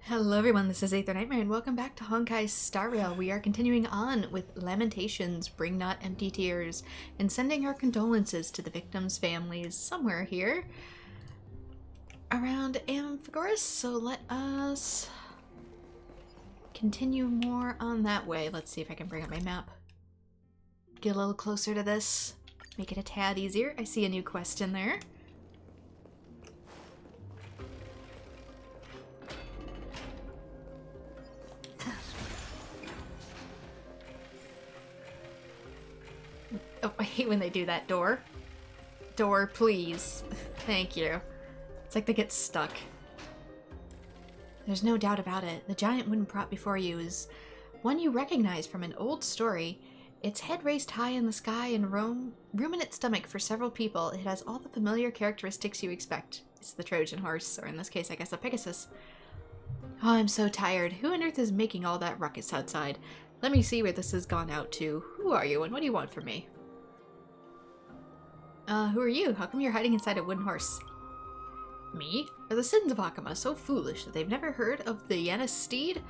Hello everyone, this is AetherNightmare and welcome back to Honkai Star Rail. We are continuing on with Lamentations, Bring Not Empty Tears, and sending our condolences to the victims' families somewhere here around Amphigoras, so let us continue more on that way. Let's see if I can bring up my map. Get a little closer to this, make it a tad easier. I see a new quest in there. Oh, I hate when they do that. Door. Door, please. Thank you. It's like they get stuck. There's no doubt about it. The giant wooden prop before you is one you recognize from an old story. Its head raised high in the sky and room in its stomach for several people. It has all the familiar characteristics you expect. It's the Trojan horse, or in this case, I guess a Pegasus. Oh, I'm so tired. Who on earth is making all that ruckus outside? Let me see where this has gone out to. Who are you and what do you want from me? Who are you? How come you're hiding inside a wooden horse? Me? Are the sins of Akama so foolish that they've never heard of the Yanis steed?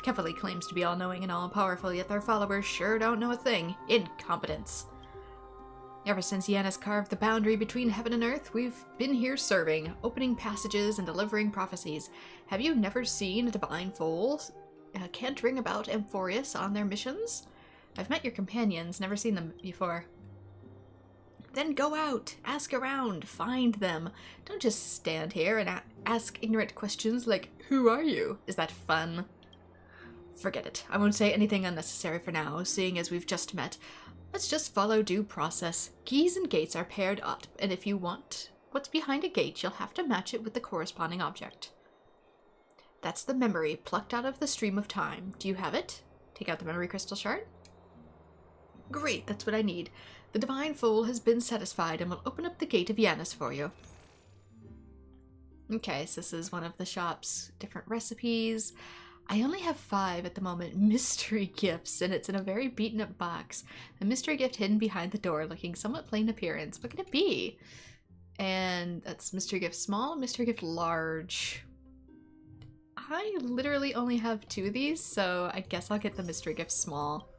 Kefali claims to be all-knowing and all-powerful, yet their followers sure don't know a thing. Incompetence. Ever since Yanis carved the boundary between heaven and earth, we've been here serving, opening passages and delivering prophecies. Have you never seen a divine foal cantering about Amphorius on their missions? I've met your companions, never seen them before. Then go out, ask around, find them. Don't just stand here and ask ignorant questions like, who are you? Is that fun? Forget it. I won't say anything unnecessary for now, seeing as we've just met. Let's just follow due process. Keys and gates are paired up, and if you want what's behind a gate, you'll have to match it with the corresponding object. That's the memory plucked out of the stream of time. Do you have it? Take out the memory crystal shard. Great, that's what I need. The divine foal has been satisfied and will open up the gate of Yanis for you. Okay, so this is one of the shop's different recipes. I only have 5 at the moment. Mystery gifts, and it's in a very beaten up box. A mystery gift hidden behind the door, looking somewhat plain appearance. What could it be? And that's mystery gift small, mystery gift large. I literally only have 2 of these, so I guess I'll get the mystery gift small.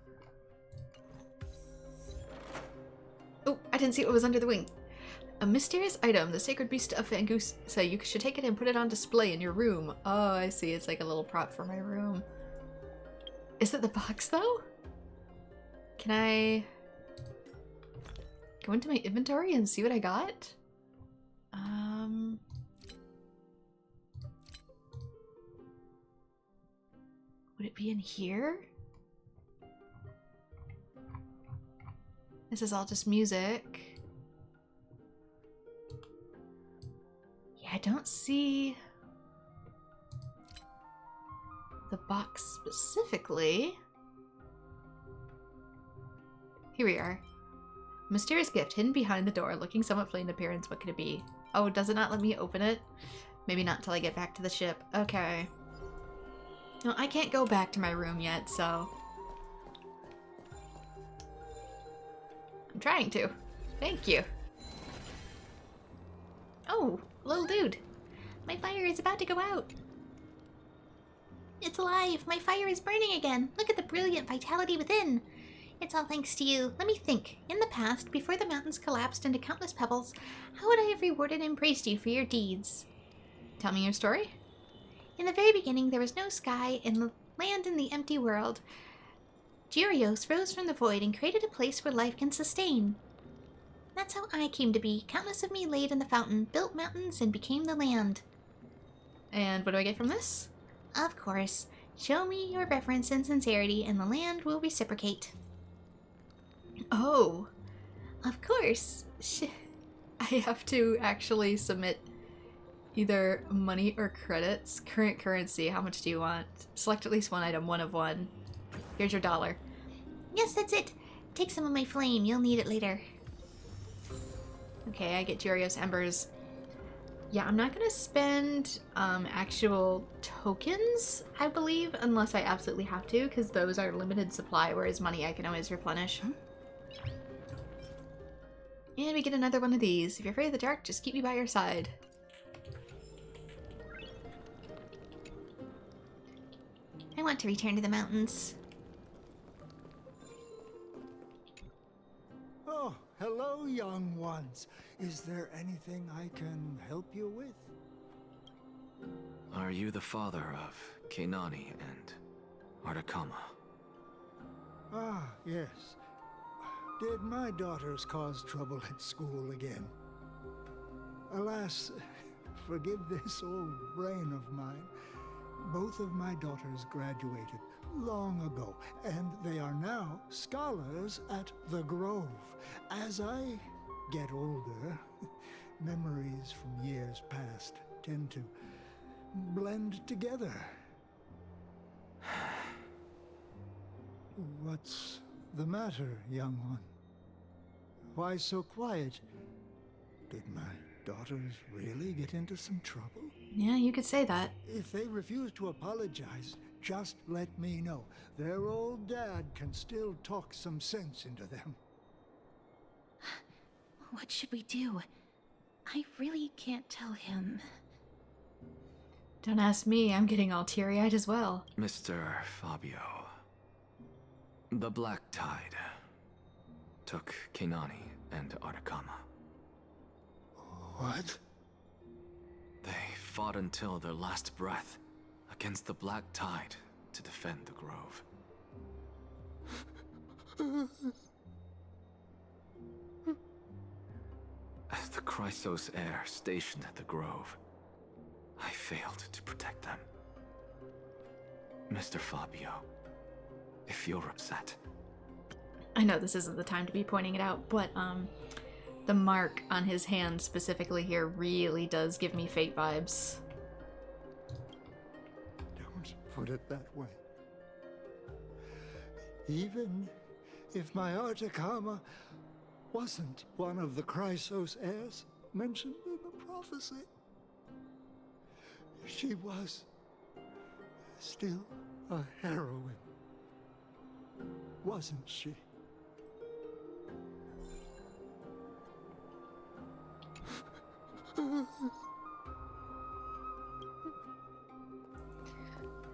Oh, I didn't see what was under the wing. A mysterious item, the sacred beast of Fangusa. You should take it and put it on display in your room. Oh, I see. It's like a little prop for my room. Is it the box, though? Can I go into my inventory and see what I got? Would it be in here? This is all just music. Yeah, I don't see the box specifically. Here we are. Mysterious gift hidden behind the door, looking somewhat plain in appearance. What could it be? Oh, does it not let me open it? Maybe not until I get back to the ship. Okay. No, I can't go back to my room yet, so I'm trying to. Thank you. Oh, little dude. My fire is about to go out. It's alive. My fire is burning again. Look at the brilliant vitality within. It's all thanks to you. Let me think. In the past, before the mountains collapsed into countless pebbles, how would I have rewarded and praised you for your deeds? Tell me your story. In the very beginning, there was no sky and the land in the empty world. Gyrios rose from the void and created a place where life can sustain. That's how I came to be. Countless of me laid in the fountain, built mountains, and became the land. And what do I get from this? Of course. Show me your reverence and sincerity, and the land will reciprocate. Oh. Of course. I have to actually submit either money or credits. Current currency. How much do you want? Select at least one item. 1 of 1. Here's your $1. Yes, that's it. Take some of my flame. You'll need it later. Okay, I get Gyrios Embers. Yeah, I'm not gonna spend actual tokens, I believe, unless I absolutely have to, because those are limited supply, whereas money I can always replenish. And we get another one of these. If you're afraid of the dark, just keep me by your side. want to return to the mountains. Oh, hello, young ones. Is there anything I can help you with? Are you the father of Keinani and Artakama? Ah, yes. Did my daughters cause trouble at school again? Alas, forgive this old brain of mine. Both of my daughters graduated long ago, and they are now scholars at the Grove. As I get older, memories from years past tend to blend together. What's the matter, young one? Why so quiet? Did my daughters really get into some trouble? Yeah, you could say that. If they refuse to apologize, just let me know. Their old dad can still talk some sense into them. What should we do? I really can't tell him. Don't ask me, I'm getting all teary-eyed as well. Mr. Fabio. The Black Tide took Keinani and Artakama. What? They fought until their last breath against the Black Tide to defend the Grove. As the Chrysos heir stationed at the Grove, I failed to protect them. Mr. Fabio, if you're upset. I know this isn't the time to be pointing it out, but the mark on his hand specifically here really does give me Fate vibes. Don't put it that way. Even if my Artakama wasn't one of the Chrysos heirs mentioned in the prophecy, she was still a heroine, wasn't she?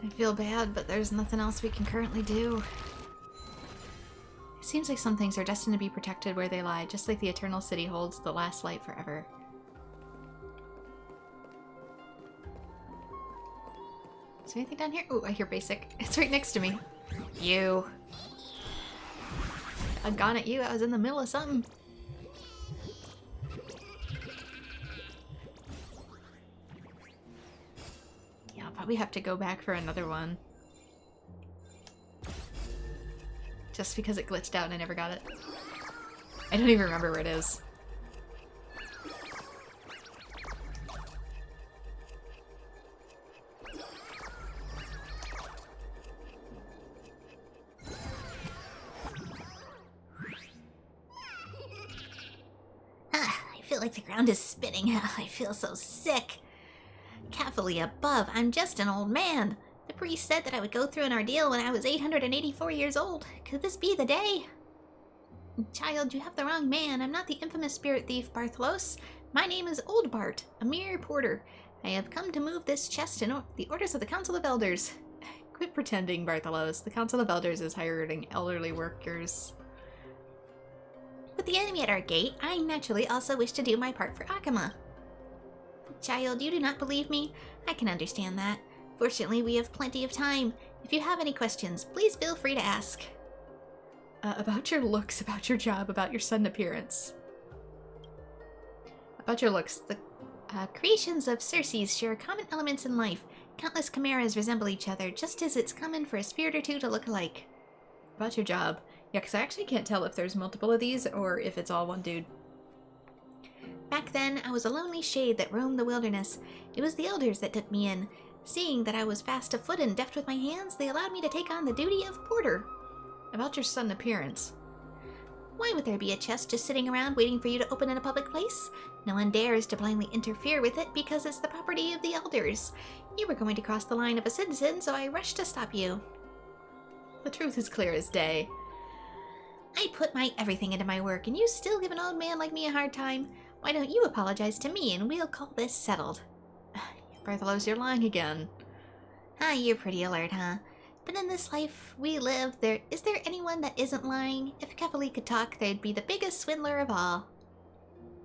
I feel bad, but there's nothing else we can currently do. It seems like some things are destined to be protected where they lie, just like the Eternal City holds the last light forever. Is there anything down here? Oh, I hear basic. It's right next to me. You. I've gone at you. I was in the middle of something. Yeah, I'll probably have to go back for another one. Just because it glitched out and I never got it. I don't even remember where it is. I feel like the ground is spinning. I feel so sick. Carefully above, I'm just an old man. The priest said that I would go through an ordeal when I was 884 years old. Could this be the day? Child, you have the wrong man. I'm not the infamous spirit thief, Bartholos. My name is Old Bart, a mere porter. I have come to move this chest in the orders of the Council of Elders. Quit pretending, Bartholos. The Council of Elders is hiring elderly workers. With the enemy at our gate, I naturally also wish to do my part for Akama. Child, you do not believe me? I can understand that. Fortunately, we have plenty of time. If you have any questions, please feel free to ask. About your looks, about your job, about your sudden appearance. About your looks, the creations of Circes share common elements in life. Countless chimeras resemble each other, just as it's common for a spirit or two to look alike. About your job. Yeah, because I actually can't tell if there's multiple of these or if it's all one dude. Back then, I was a lonely shade that roamed the wilderness. It was the elders that took me in. Seeing that I was fast of foot and deft with my hands, they allowed me to take on the duty of porter. About your sudden appearance. Why would there be a chest just sitting around waiting for you to open in a public place? No one dares to blindly interfere with it because it's the property of the elders. You were going to cross the line of a citizen, so I rushed to stop you. The truth is clear as day. I put my everything into my work, and you still give an old man like me a hard time? Why don't you apologize to me, and we'll call this settled? Bartholos, you're lying again. You're pretty alert, huh? But in this life we live, is there anyone that isn't lying? If Kefali could talk, they'd be the biggest swindler of all.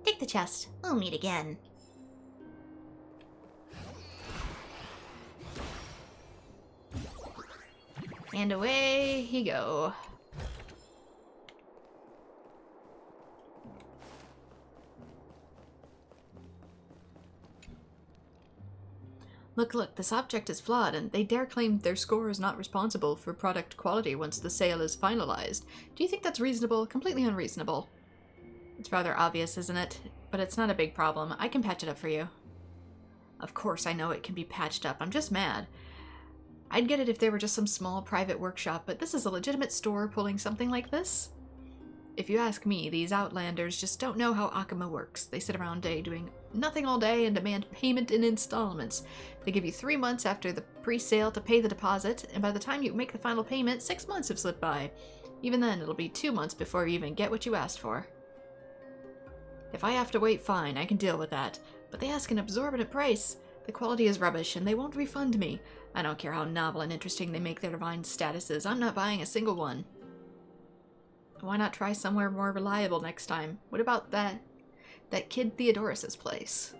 Take the chest. We'll meet again. And away he go. Look, this object is flawed, and they dare claim their score is not responsible for product quality once the sale is finalized. Do you think that's reasonable? Completely unreasonable. It's rather obvious, isn't it? But it's not a big problem. I can patch it up for you. Of course I know it can be patched up. I'm just mad. I'd get it if they were just some small private workshop, but this is a legitimate store pulling something like this? If you ask me, these Outlanders just don't know how Akuma works. They sit around doing nothing all day and demand payment in installments. They give you 3 months after the pre-sale to pay the deposit, and by the time you make the final payment, 6 months have slipped by. Even then, it'll be 2 months before you even get what you asked for. If I have to wait, fine, I can deal with that. But they ask an exorbitant price. The quality is rubbish, and they won't refund me. I don't care how novel and interesting they make their divine statuses. I'm not buying a single one. Why not try somewhere more reliable next time? What about that kid Theodorus's place?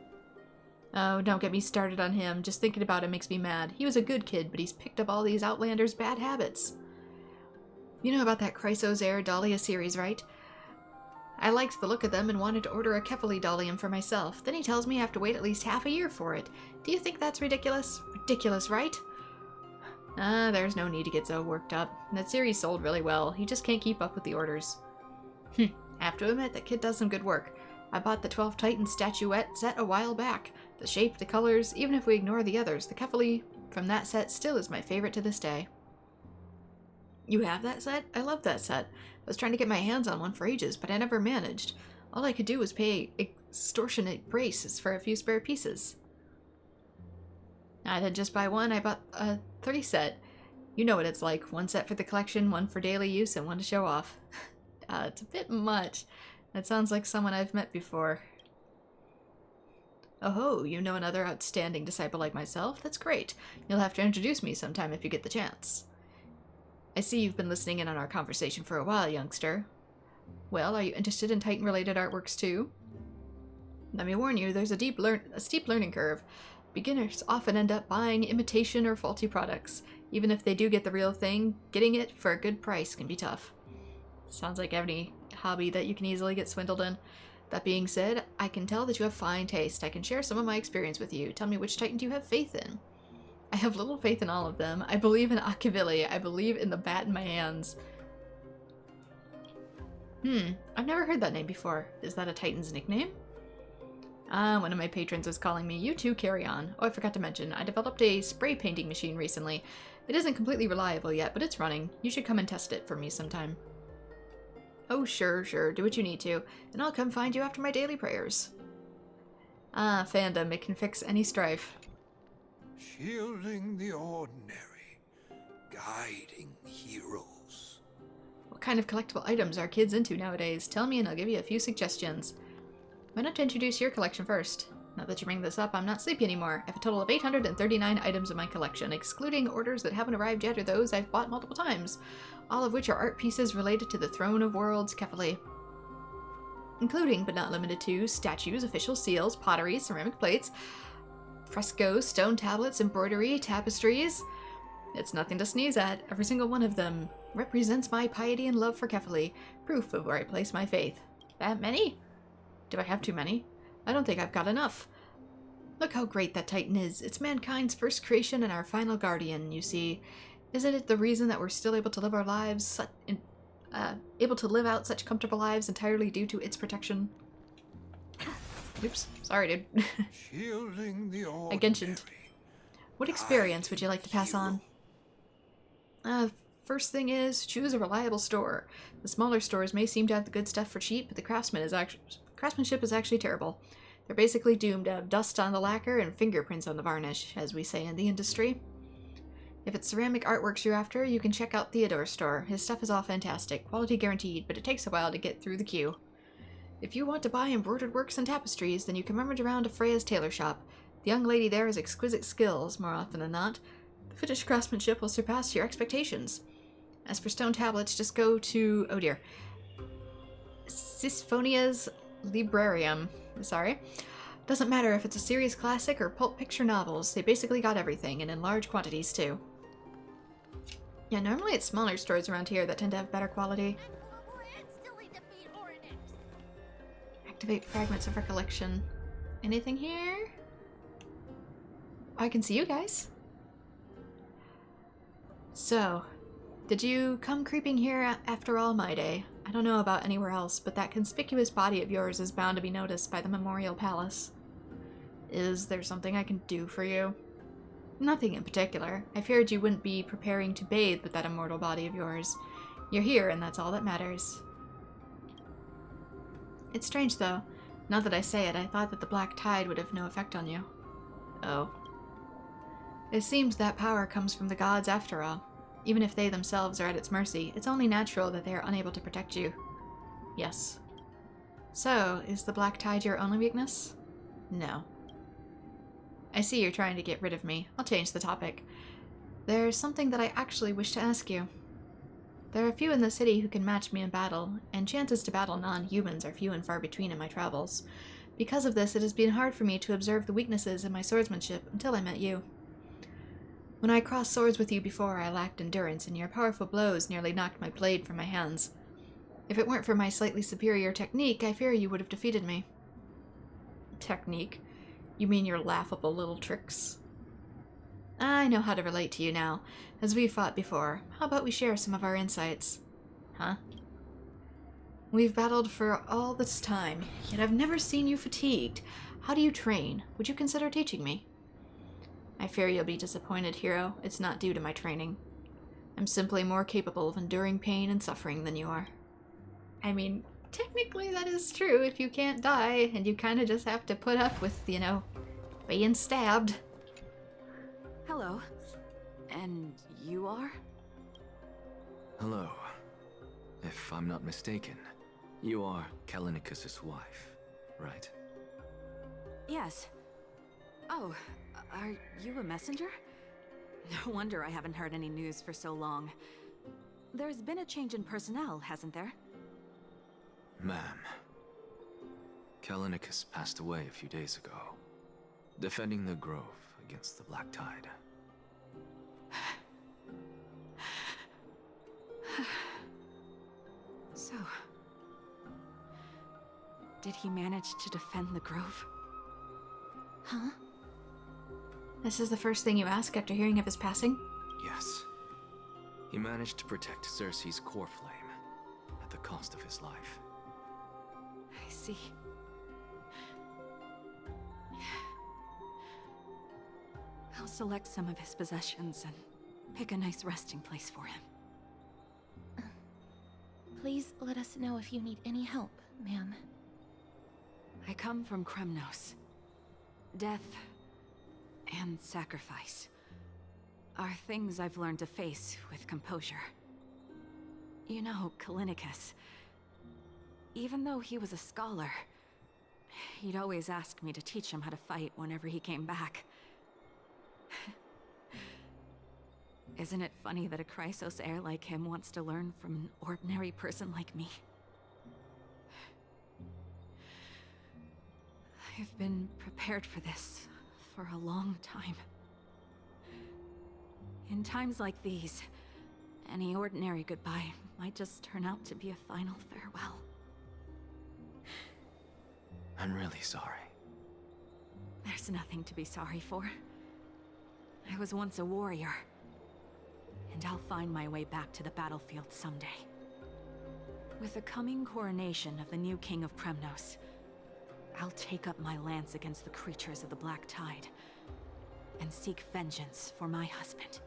Oh, don't get me started on him. Just thinking about him makes me mad. He was a good kid, but he's picked up all these Outlanders' bad habits. You know about that Chrysos Air Dahlia series, right? I liked the look of them and wanted to order a Kefali Dahlium for myself. Then he tells me I have to wait at least half a year for it. Do you think that's ridiculous? Ridiculous, right? There's no need to get so worked up. That series sold really well. He just can't keep up with the orders. I have to admit, that kid does some good work. I bought the 12 Titan statuette set a while back. The shape, the colors, even if we ignore the others, the Kefali from that set still is my favorite to this day. You have that set? I love that set. I was trying to get my hands on one for ages, but I never managed. All I could do was pay extortionate prices for a few spare pieces. I didn't just buy one, I bought a 30 set. You know what it's like. One set for the collection, one for daily use, and one to show off. It's a bit much. That sounds like someone I've met before. Oh, you know another outstanding disciple like myself? That's great. You'll have to introduce me sometime if you get the chance. I see you've been listening in on our conversation for a while, youngster. Well, are you interested in Titan-related artworks too? Let me warn you, there's a steep learning curve. Beginners often end up buying imitation or faulty products. Even if they do get the real thing, getting it for a good price can be tough. Sounds like any hobby that you can easily get swindled in. That being said, I can tell that you have fine taste. I can share some of my experience with you. Tell me, which Titan do you have faith in? I have little faith in all of them. I believe in Akavili. I believe in the bat in my hands. I've never heard that name before. Is that a Titan's nickname? One of my patrons is calling me. You two carry on. Oh, I forgot to mention, I developed a spray painting machine recently. It isn't completely reliable yet, but it's running. You should come and test it for me sometime. Oh, sure, do what you need to, and I'll come find you after my daily prayers. Fandom, it can fix any strife. Shielding the ordinary, guiding heroes. What kind of collectible items are kids into nowadays? Tell me and I'll give you a few suggestions. Why not introduce your collection first? Now that you bring this up, I'm not sleepy anymore. I have a total of 839 items in my collection, excluding orders that haven't arrived yet or those I've bought multiple times, all of which are art pieces related to the Throne of Worlds Kefali. Including, but not limited to, statues, official seals, pottery, ceramic plates, frescoes, stone tablets, embroidery, tapestries. It's nothing to sneeze at. Every single one of them represents my piety and love for Kefali, proof of where I place my faith. That many? Do I have too many? I don't think I've got enough. Look how great that Titan is. It's mankind's first creation and our final guardian, you see. Isn't it the reason that we're still able to live our lives, able to live out such comfortable lives entirely due to its protection? Oops, sorry, dude. Shielding the ordinary. I genshined. What experience would you like to pass on? First thing is, choose a reliable store. The smaller stores may seem to have the good stuff for cheap, but the craftsmanship is actually terrible. They're basically doomed to have dust on the lacquer and fingerprints on the varnish, as we say in the industry. If it's ceramic artworks you're after, you can check out Theodore's store. His stuff is all fantastic, quality guaranteed, but it takes a while to get through the queue. If you want to buy embroidered works and tapestries, then you can rummage around to Freya's tailor shop. The young lady there has exquisite skills, more often than not. The Finished craftsmanship will surpass your expectations. As for stone tablets, just go to, oh dear, Sisphonia's Librarium. Sorry. Doesn't matter if it's a serious classic or pulp picture novels, they basically got everything, and in large quantities too. Yeah, normally it's smaller stores around here that tend to have better quality. Activate fragments of recollection. Anything here? I can see you guys. So, did you come creeping here after all, my day? I don't know about anywhere else, but that conspicuous body of yours is bound to be noticed by the Memorial Palace. Is there something I can do for you? Nothing in particular. I feared you wouldn't be preparing to bathe with that immortal body of yours. You're here, and that's all that matters. It's strange, though. Now that I say it, I thought that the black tide would have no effect on you. Oh. It seems that power comes from the gods after all. Even if they themselves are at its mercy, it's only natural that they are unable to protect you. Yes. So, is the black tide your only weakness? No. I see you're trying to get rid of me. I'll change the topic. There's something that I actually wish to ask you. There are few in the city who can match me in battle, and chances to battle non-humans are few and far between in my travels. Because of this, it has been hard for me to observe the weaknesses in my swordsmanship until I met you. When I crossed swords with you before, I lacked endurance, and your powerful blows nearly knocked my blade from my hands. If it weren't for my slightly superior technique, I fear you would have defeated me. Technique? You mean your laughable little tricks? I know how to relate to you now. As we've fought before, how about we share some of our insights? Huh? We've battled for all this time, yet I've never seen you fatigued. How do you train? Would you consider teaching me? I fear you'll be disappointed, hero. It's not due to my training. I'm simply more capable of enduring pain and suffering than you are. I mean, technically that is true if you can't die, and you kind of just have to put up with, you know, being stabbed. Hello. And you are? Hello. If I'm not mistaken, you are Kallinicus's wife, right? Yes. Oh, are you a messenger? No wonder I haven't heard any news for so long. There's been a change in personnel, hasn't there? Ma'am, Kallinicus passed away a few days ago, defending the grove against the Black Tide. So, did he manage to defend the grove? Huh? This is the first thing you ask after hearing of his passing? Yes. He managed to protect Cersei's core flame at the cost of his life. I see. I'll select some of his possessions and pick a nice resting place for him. Please let us know if you need any help, ma'am. I come from Kremnos. Death and sacrifice are things I've learned to face with composure. You know, Kallinicus, even though he was a scholar, he'd always ask me to teach him how to fight whenever he came back. Isn't it funny that a Chrysos heir like him wants to learn from an ordinary person like me? I've been prepared for this for a long time. In times like these, any ordinary goodbye might just turn out to be a final farewell. I'm really sorry. There's nothing to be sorry for. I was once a warrior, and I'll find my way back to the battlefield someday. With the coming coronation of the new king of Kremnos, I'll take up my lance against the creatures of the Black Tide and seek vengeance for my husband.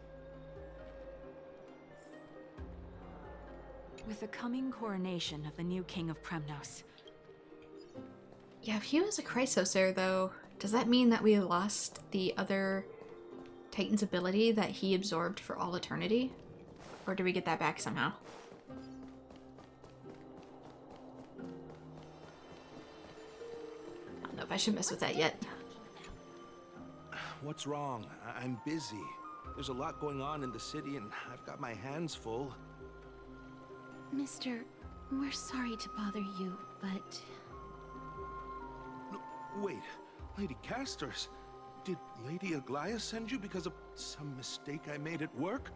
With the coming coronation of the new king of Kremnos. Yeah, if he was a Chrysos heir, though, does that mean that we lost the other Titan's ability that he absorbed for all eternity? Or do we get that back somehow? I don't know if I should mess with that yet. What's wrong? I'm busy. There's a lot going on in the city, and I've got my hands full. Mister, we're sorry to bother you, but... No, wait, Lady Castors, did Lady Aglaia send you because of some mistake I made at work?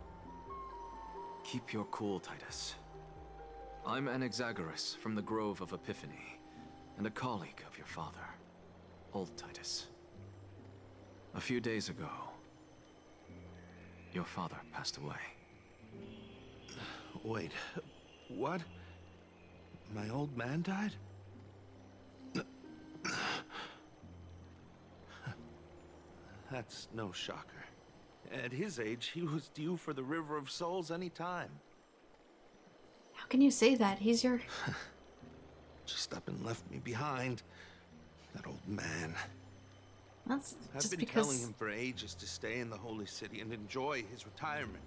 Keep your cool, Titus. I'm Anaxagoras from the Grove of Epiphany, and a colleague of your father, old Titus. A few days ago, your father passed away. Wait, what? My old man died? That's no shocker. At his age, he was due for the River of Souls any time. How can you say that? He's your... Just up and left me behind. That old man. That's I've just been because... telling him for ages to stay in the Holy City and enjoy his retirement.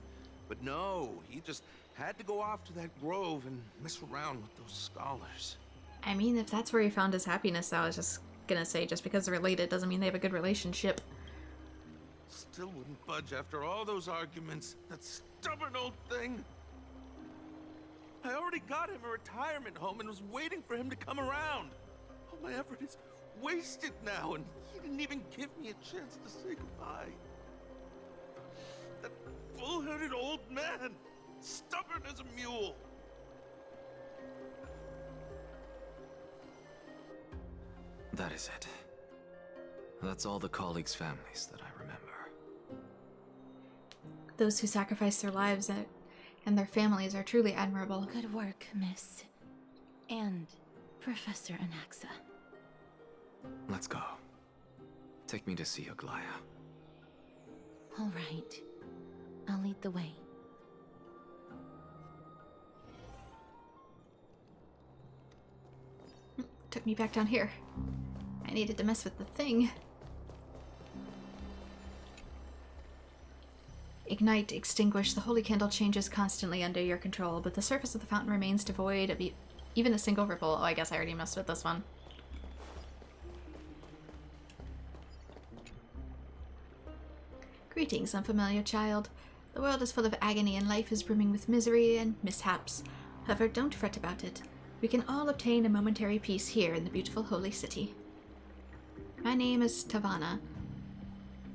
But no, he just had to go off to that grove and mess around with those scholars. I mean, if that's where he found his happiness, I was just gonna say, just because they're related doesn't mean they have a good relationship. Still wouldn't budge after all those arguments. That stubborn old thing. I already got him a retirement home and was waiting for him to come around. All my effort is wasted now, and he didn't even give me a chance to say goodbye. That bull-headed old man, stubborn as a mule. That is it. That's all the colleagues' families that I remember. Those who sacrifice their lives and their families are truly admirable. Good work, Miss. And Professor Anaxa. Let's go. Take me to see Aglaia. All right. I'll lead the way. Took me back down here. I needed to mess with the thing. Ignite, extinguish. The holy candle changes constantly under your control, but the surface of the fountain remains devoid of even a single ripple. Oh, I guess I already messed with this one. Greetings, unfamiliar child. The world is full of agony and life is brimming with misery and mishaps. However, don't fret about it. We can all obtain a momentary peace here in the beautiful holy city. My name is Tavana,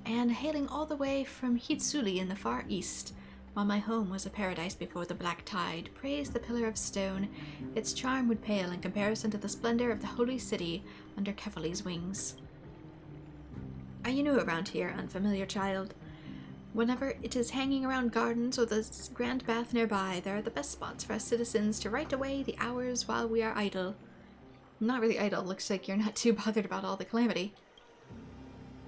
and hailing all the way from Hitsuli in the far east, while my home was a paradise before the black tide, praise the pillar of stone, its charm would pale in comparison to the splendor of the holy city under Kefali's wings. Are you new around here, unfamiliar child? Whenever it is hanging around gardens or the grand bath nearby, there are the best spots for us citizens to write away the hours while we are idle. Not really idle, looks like you're not too bothered about all the calamity.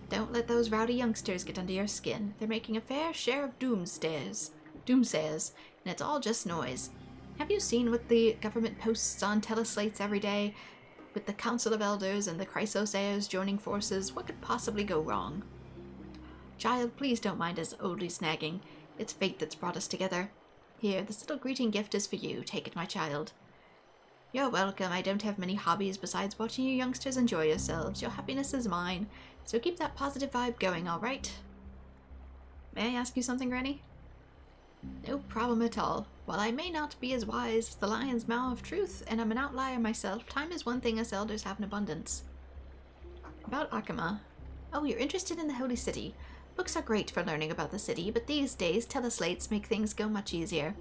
Don't let those rowdy youngsters get under your skin. They're making a fair share of doomsayers, and it's all just noise. Have you seen what the government posts on teleslates every day? With the Council of Elders and the Chrysosayers joining forces, what could possibly go wrong? Child, please don't mind us oldly snagging. It's fate that's brought us together. Here, this little greeting gift is for you. Take it, my child. You're welcome. I don't have many hobbies besides watching you youngsters enjoy yourselves. Your happiness is mine, so keep that positive vibe going, all right? May I ask you something, Granny? No problem at all. While I may not be as wise as the lion's maw of truth, and I'm an outlier myself, time is one thing us elders have in abundance. About Akama. Oh, you're interested in the Holy City. Books are great for learning about the city, but these days teleslates make things go much easier.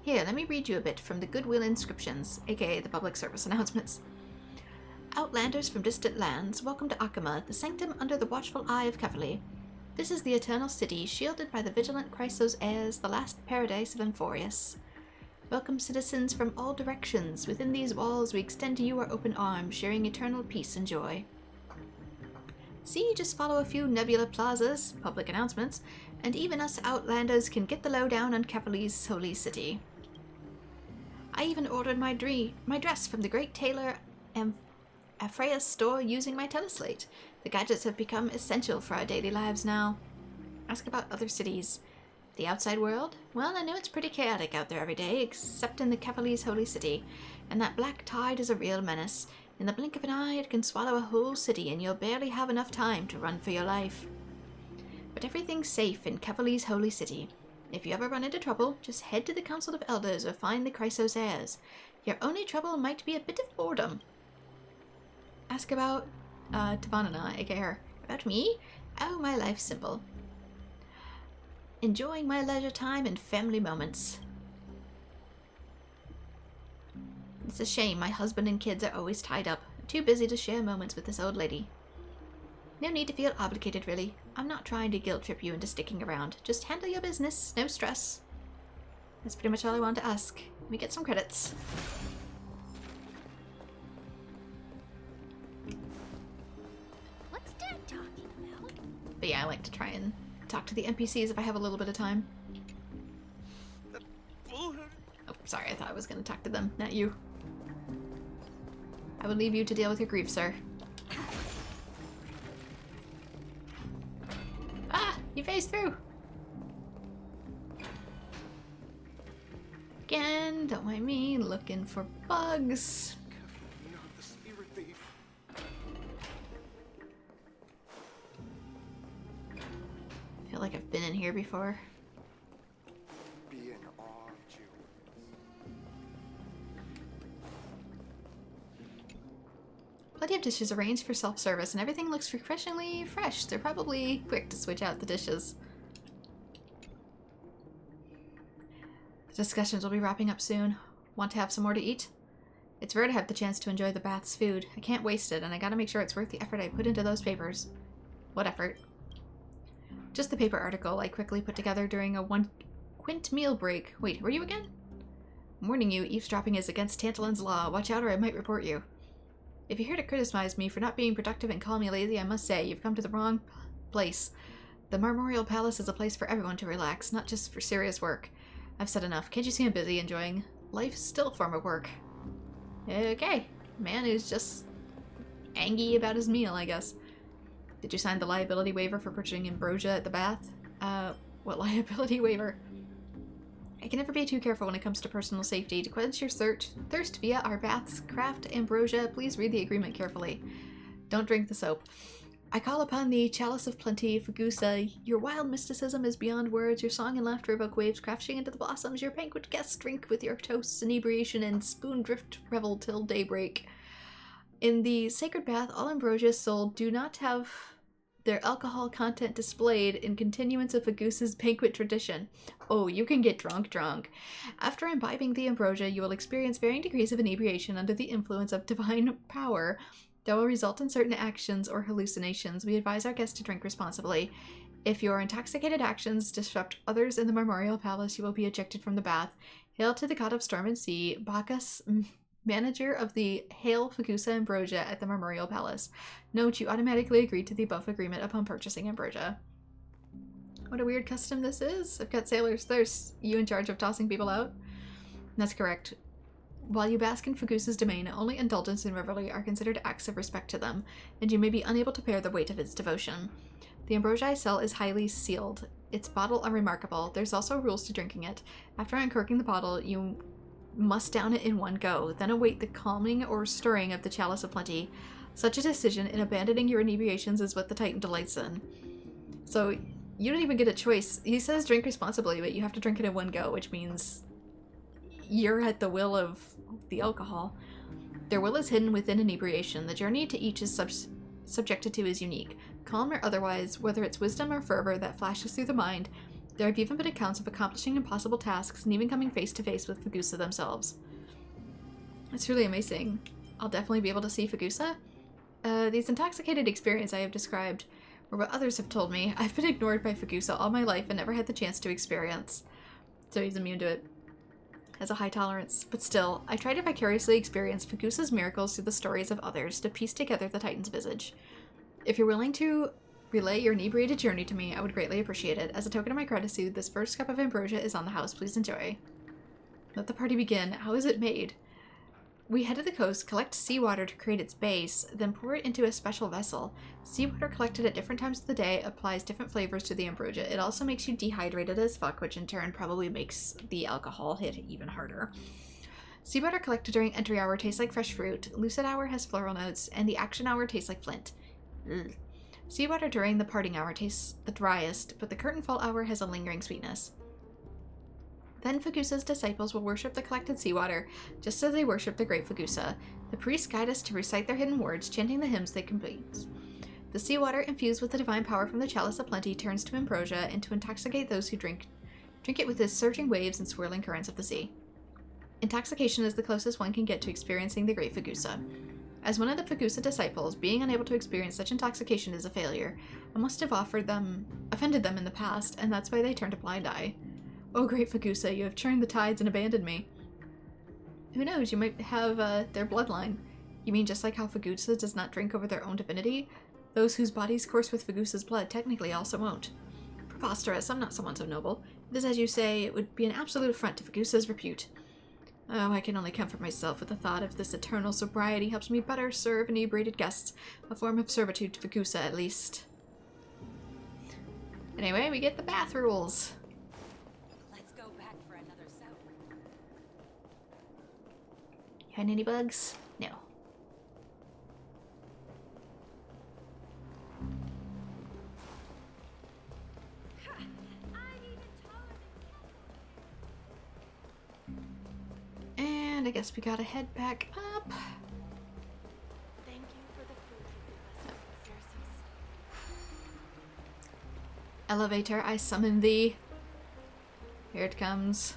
Here, let me read you a bit from the Goodwill inscriptions, aka the public service announcements. Outlanders from distant lands, welcome to Akama, the sanctum under the watchful eye of Kefali. This is the eternal city, shielded by the vigilant Chrysos heirs, the last paradise of Emphorius. Welcome citizens from all directions. Within these walls we extend to you our open arms, sharing eternal peace and joy. See, just follow a few nebula plazas, public announcements, and even us outlanders can get the lowdown on Kefali's holy city. I even ordered my dress from the great tailor Afrea's store using my teleslate. The gadgets have become essential for our daily lives now. Ask about other cities. The outside world? Well, I know it's pretty chaotic out there every day, except in the Kefali's holy city, and that black tide is a real menace. In the blink of an eye, it can swallow a whole city, and you'll barely have enough time to run for your life. But everything's safe in Cavali's holy city. If you ever run into trouble, just head to the Council of Elders or find the Chrysos heirs. Your only trouble might be a bit of boredom. Ask about, Tavanana, aka her. About me? Oh, my life's simple. Enjoying my leisure time and family moments. It's a shame my husband and kids are always tied up. Too busy to share moments with this old lady. No need to feel obligated, really. I'm not trying to guilt trip you into sticking around. Just handle your business, no stress. That's pretty much all I wanted to ask. Let me get some credits. What's Dad talking about? But yeah, I like to try and talk to the NPCs if I have a little bit of time. That bullhead. Oh, sorry, I thought I was going to talk to them, not you. I will leave you to deal with your grief, sir. Ah! You phased through! Again, don't mind me looking for bugs. Not the spirit thief. I feel like I've been in here before. Be in awe of you. Plenty of dishes arranged for self-service, and everything looks refreshingly fresh. They're probably quick to switch out the dishes. The discussions will be wrapping up soon. Want to have some more to eat? It's rare to have the chance to enjoy the bath's food. I can't waste it, and I gotta make sure it's worth the effort I put into those papers. What effort? Just the paper article I quickly put together during a 1-quint meal break. Wait, were you again? I'm warning you, eavesdropping is against Tantalin's law. Watch out or I might report you. If you're here to criticize me for not being productive and call me lazy, I must say, you've come to the wrong place. The Memorial Palace is a place for everyone to relax, not just for serious work. I've said enough. Can't you see I'm busy enjoying life is still a form of work? Okay. Man who's just angry about his meal, I guess. Did you sign the liability waiver for purchasing ambrosia at the bath? What liability waiver? I can never be too careful when it comes to personal safety. To quench your thirst via our bath's craft ambrosia, please read the agreement carefully. Don't drink the soap. I call upon the chalice of plenty, Fugusa. Your wild mysticism is beyond words. Your song and laughter evoke waves crashing into the blossoms. Your banquet guests drink with your toasts, inebriation, and spoon drift revel till daybreak. In the sacred bath, all ambrosia sold do not have their alcohol content displayed in continuance of Fugusa's banquet tradition. Oh, you can get drunk. After imbibing the ambrosia, you will experience varying degrees of inebriation under the influence of divine power that will result in certain actions or hallucinations. We advise our guests to drink responsibly. If your intoxicated actions disrupt others in the Memorial Palace, you will be ejected from the bath. Hail to the god of storm and sea, Bacchus, manager of the Hail Fugusa Ambrosia at the Memorial Palace. Note, you automatically agreed to the above agreement upon purchasing ambrosia. What a weird custom this is. I've got sailor's thirst. You in charge of tossing people out? That's correct. While you bask in Fugusa's domain, only indulgence and revelry are considered acts of respect to them, and you may be unable to bear the weight of its devotion. The ambrosia I sell is highly sealed. Its bottle unremarkable. There's also rules to drinking it. After uncorking the bottle, you must down it in one go, then await the calming or stirring of the chalice of plenty. Such a decision in abandoning your inebriations is what the Titan delights in. So, you don't even get a choice. He says drink responsibly, but you have to drink it in one go, which means you're at the will of the alcohol. Their will is hidden within inebriation. The journey to each is subjected to is unique. Calm or otherwise, whether it's wisdom or fervor that flashes through the mind, there have even been accounts of accomplishing impossible tasks and even coming face to face with Fugusa themselves. It's really amazing. I'll definitely be able to see Fugusa. These intoxicated experiences I have described were what others have told me. I've been ignored by Fugusa all my life and never had the chance to experience. So he's immune to it. Has a high tolerance. But still, I try to vicariously experience Fugusa's miracles through the stories of others to piece together the Titan's visage. If you're willing to relay your inebriated journey to me, I would greatly appreciate it. As a token of my gratitude, this first cup of ambrosia is on the house. Please enjoy. Let the party begin. How is it made? We head to the coast, collect seawater to create its base, then pour it into a special vessel. Seawater collected at different times of the day applies different flavors to the ambrosia. It also makes you dehydrated as fuck, which in turn probably makes the alcohol hit even harder. Seawater collected during entry hour tastes like fresh fruit, lucid hour has floral notes, and the action hour tastes like flint. Ugh. Seawater during the parting hour tastes the driest, but the curtainfall hour has a lingering sweetness. Then Fagusa's disciples will worship the collected seawater, just as they worship the great Fagusa. The priests guide us to recite their hidden words, chanting the hymns they complete. The seawater, infused with the divine power from the chalice of plenty, turns to ambrosia and to intoxicate those who drink it with the surging waves and swirling currents of the sea. Intoxication is the closest one can get to experiencing the great Fagusa. As one of the Fagusa disciples, being unable to experience such intoxication is a failure. I must have offended them in the past, and that's why they turned a blind eye. Oh, great Fagusa, you have churned the tides and abandoned me. Who knows, you might have their bloodline. You mean just like how Fagusa does not drink over their own divinity? Those whose bodies course with Fagusa's blood technically also won't. Preposterous, I'm not someone so noble. It is as you say, it would be an absolute affront to Fagusa's repute. Oh, I can only comfort myself with the thought of this eternal sobriety helps me better serve inebriated guests, a form of servitude to Fagusa at least. Anyway, we get the bath rules. Let's go back for another soak. Had any bugs? No. And I guess we gotta head back up. Thank you for the food you gave us, Xerxes. Elevator, I summon thee. Here it comes.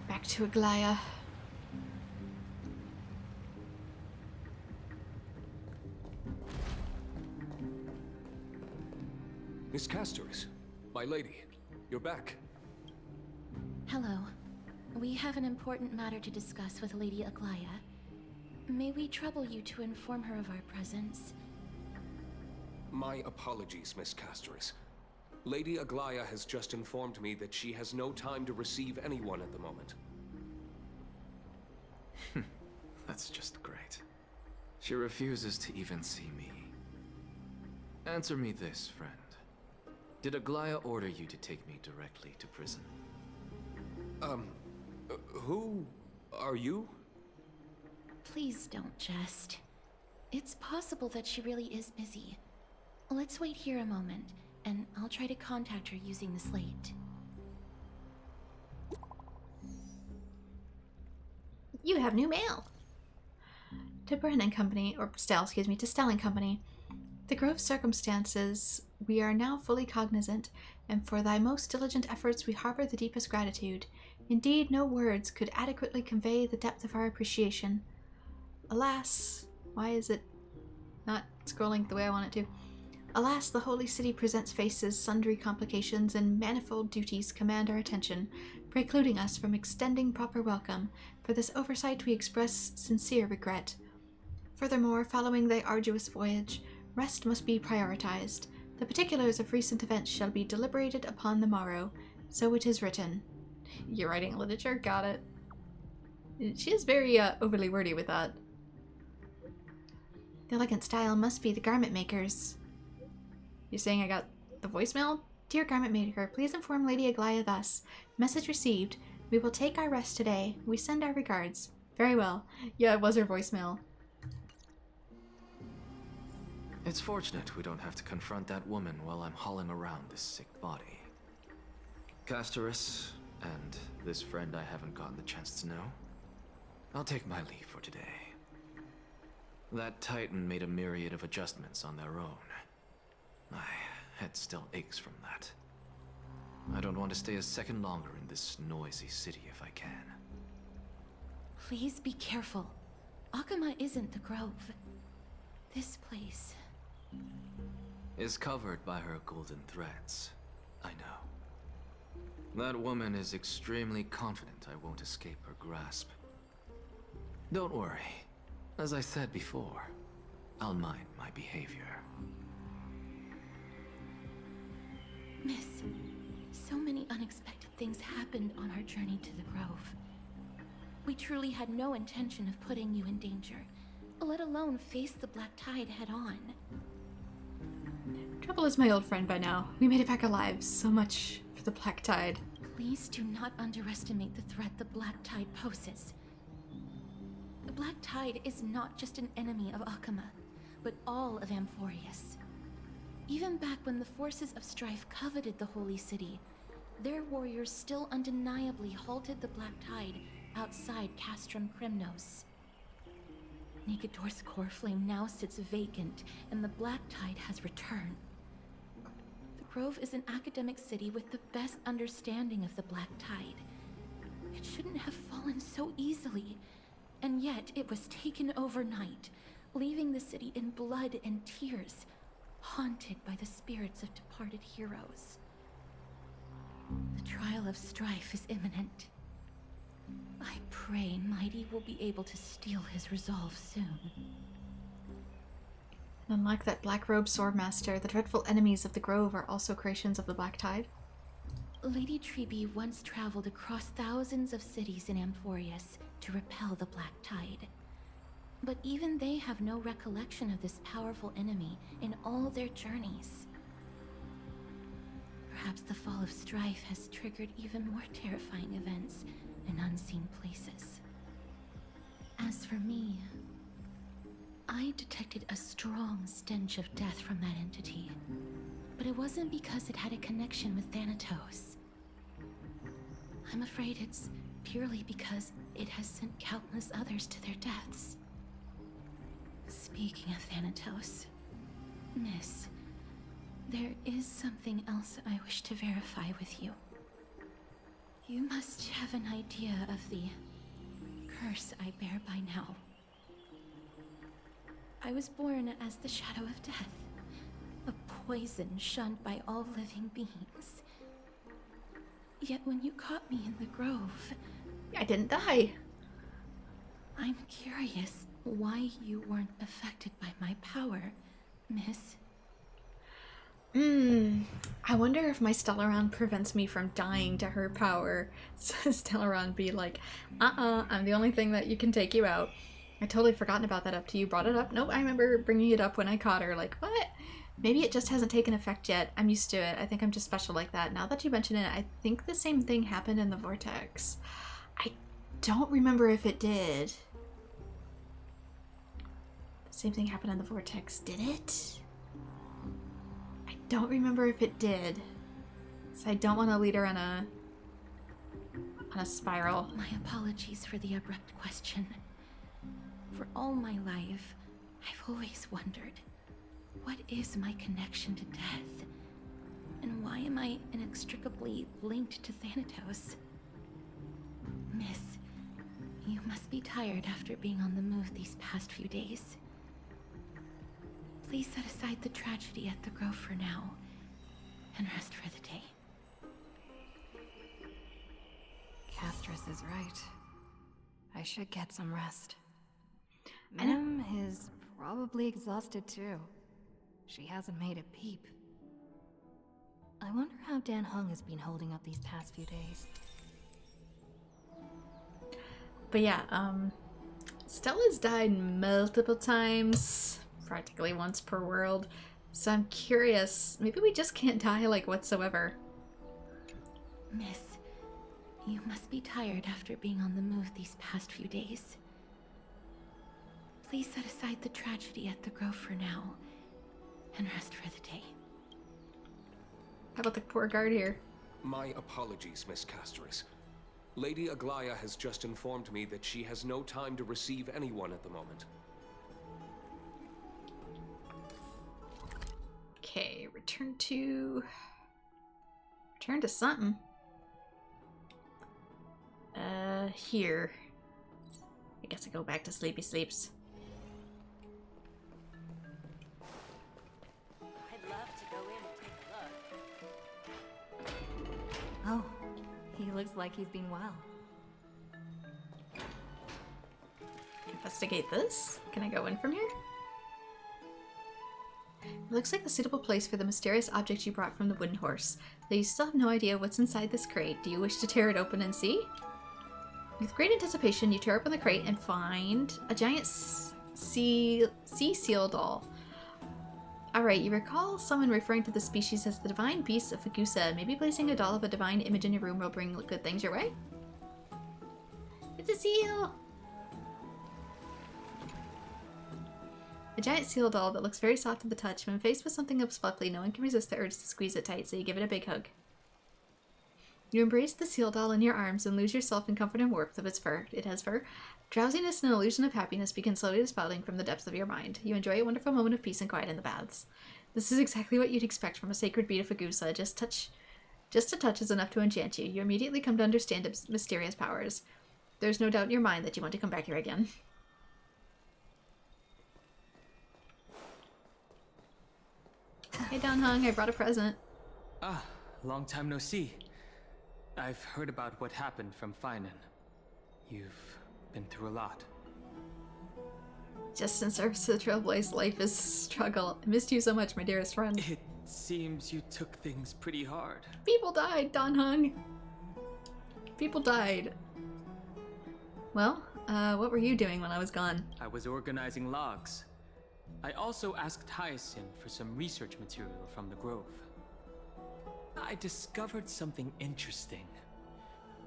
Back to Aglaya. Miss Castoris, my lady, you're back. Hello. We have an important matter to discuss with Lady Aglaya. May we trouble you to inform her of our presence? My apologies, Miss Castoris. Lady Aglaya has just informed me that she has no time to receive anyone at the moment. That's just great. She refuses to even see me. Answer me this, friend. Did Aglaya order you to take me directly to prison? Who are you? Please don't jest. It's possible that she really is busy. Let's wait here a moment, and I'll try to contact her using the slate. You have new mail. To Bren and Company, or Stell, excuse me, to Stell and Company. The Grove's circumstances we are now fully cognizant, and for thy most diligent efforts we harbor the deepest gratitude. Indeed, no words could adequately convey the depth of our appreciation. Alas, why is it not scrolling the way I want it to? Alas, the holy city presents faces, sundry complications, and manifold duties command our attention, precluding us from extending proper welcome. For this oversight we express sincere regret. Furthermore, following thy arduous voyage, rest must be prioritized. The particulars of recent events shall be deliberated upon the morrow. So it is written. You're writing literature? Got it. She is very overly wordy with that. The elegant style must be the garment maker's. You're saying I got the voicemail? Dear garment maker, please inform Lady Aglaya thus. Message received. We will take our rest today. We send our regards. Very well. Yeah, it was her voicemail. It's fortunate we don't have to confront that woman while I'm hauling around this sick body. Castoris, and this friend I haven't gotten the chance to know, I'll take my leave for today. That Titan made a myriad of adjustments on their own. My head still aches from that. I don't want to stay a second longer in this noisy city if I can. Please be careful. Akama isn't the Grove. This place is covered by her golden threads. I know. That woman is extremely confident I won't escape her grasp. Don't worry. As I said before, I'll mind my behavior. Miss, so many unexpected things happened on our journey to the Grove. We truly had no intention of putting you in danger, let alone face the Black Tide head-on. Trouble is my old friend by now. We made it back alive. So much for the Black Tide. Please do not underestimate the threat the Black Tide poses. The Black Tide is not just an enemy of Akama, but all of Amphorius. Even back when the forces of strife coveted the Holy City, their warriors still undeniably halted the Black Tide outside Castrum Kremnos. Nigador's core flame now sits vacant, and the Black Tide has returned. The Grove is an academic city with the best understanding of the Black Tide. It shouldn't have fallen so easily, and yet it was taken overnight, leaving the city in blood and tears, haunted by the spirits of departed heroes. The trial of strife is imminent. I pray Mighty will be able to steal his resolve soon. Unlike that black-robed swordmaster, the dreadful enemies of the Grove are also creations of the Black Tide. Lady Trebe once traveled across thousands of cities in Amphorius to repel the Black Tide. But even they have no recollection of this powerful enemy in all their journeys. Perhaps the fall of strife has triggered even more terrifying events in unseen places. As for me, I detected a strong stench of death from that entity, but it wasn't because it had a connection with Thanatos. I'm afraid it's purely because it has sent countless others to their deaths. Speaking of Thanatos, Miss, there is something else I wish to verify with you. You must have an idea of the curse I bear by now. I was born as the shadow of death, a poison shunned by all living beings. Yet when you caught me in the grove, I didn't die. I'm curious why you weren't affected by my power, Miss. I wonder if my Stellaron prevents me from dying to her power. So Stellaron be like, I'm the only thing that you can take you out. I totally forgotten about that up to you brought it up. Nope, I remember bringing it up when I caught her. Like, what? Maybe it just hasn't taken effect yet. I'm used to it. I think I'm just special like that. Now that you mention it, I think the same thing happened in the Vortex. I don't remember if it did. The same thing happened in the Vortex, did it? I don't remember if it did. So I don't want to lead her on a spiral. My apologies for the abrupt question. For all my life, I've always wondered, what is my connection to death? And why am I inextricably linked to Thanatos? Miss, you must be tired after being on the move these past few days. Please set aside the tragedy at the Grove for now, and rest for the day. Castris is right. I should get some rest. Mem is probably exhausted too. She hasn't made a peep. I wonder how Dan Hung has been holding up these past few days. But yeah, Stella's died multiple times, practically once per world. So I'm curious, maybe we just can't die like whatsoever. Miss, you must be tired after being on the move these past few days. Please set aside the tragedy at the Grove for now, and rest for the day. How about the poor guard here? My apologies, Miss Castris. Lady Aglaya has just informed me that she has no time to receive anyone at the moment. Okay, return to something. Here. I guess I go back to Sleepy Sleeps. I'd love to go in and take a look. Oh, he looks like he's been well. Investigate this? Can I go in from here? It looks like the suitable place for the mysterious object you brought from the wooden horse. Though you still have no idea what's inside this crate, do you wish to tear it open and see? With great anticipation, you tear open the crate and find a giant sea seal doll. Alright, you recall someone referring to the species as the divine beasts of Fagusa. Maybe placing a doll of a divine image in your room will bring good things your way? It's a seal! A giant seal doll that looks very soft to the touch. When faced with something that's fluffy, no one can resist the urge to squeeze it tight, so you give it a big hug. You embrace the seal doll in your arms and lose yourself in comfort and warmth of its fur. It has fur. Drowsiness and an illusion of happiness begin slowly dispelling from the depths of your mind. You enjoy a wonderful moment of peace and quiet in the baths. This is exactly what you'd expect from a sacred bead of Fagusa. Just a touch is enough to enchant you. You immediately come to understand its mysterious powers. There's no doubt in your mind that you want to come back here again. Hey Don Hung, I brought a present. Ah, long time no see. I've heard about what happened from Finan. You've been through a lot. Just in service to the Trailblaze, life is struggle. I missed you so much, my dearest friend. It seems you took things pretty hard. People died, Don Hung. People died. Well, what were you doing when I was gone? I was organizing logs. I also asked Hyacinth for some research material from the Grove. I discovered something interesting.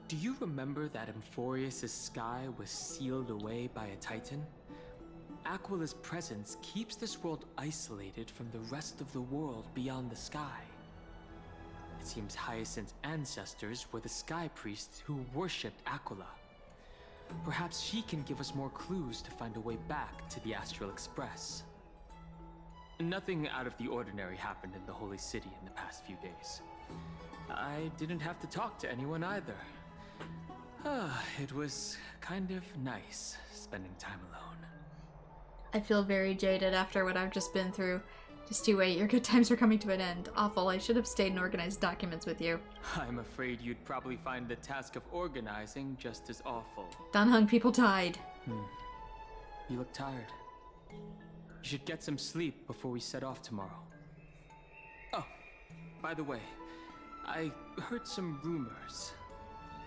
Do you remember that Amphorius' sky was sealed away by a titan? Aquila's presence keeps this world isolated from the rest of the world beyond the sky. It seems Hyacinth's ancestors were the sky priests who worshipped Aquila. Perhaps she can give us more clues to find a way back to the Astral Express. Nothing out of the ordinary happened in the Holy City in the past few days. I didn't have to talk to anyone either. It was kind of nice spending time alone. I feel very jaded after what I've just been through. Just you wait, your good times are coming to an end. Awful, I should have stayed and organized documents with you. I'm afraid you'd probably find the task of organizing just as awful. Don Hung, people died. You look tired. You should get some sleep before we set off tomorrow. Oh, by the way, I heard some rumors.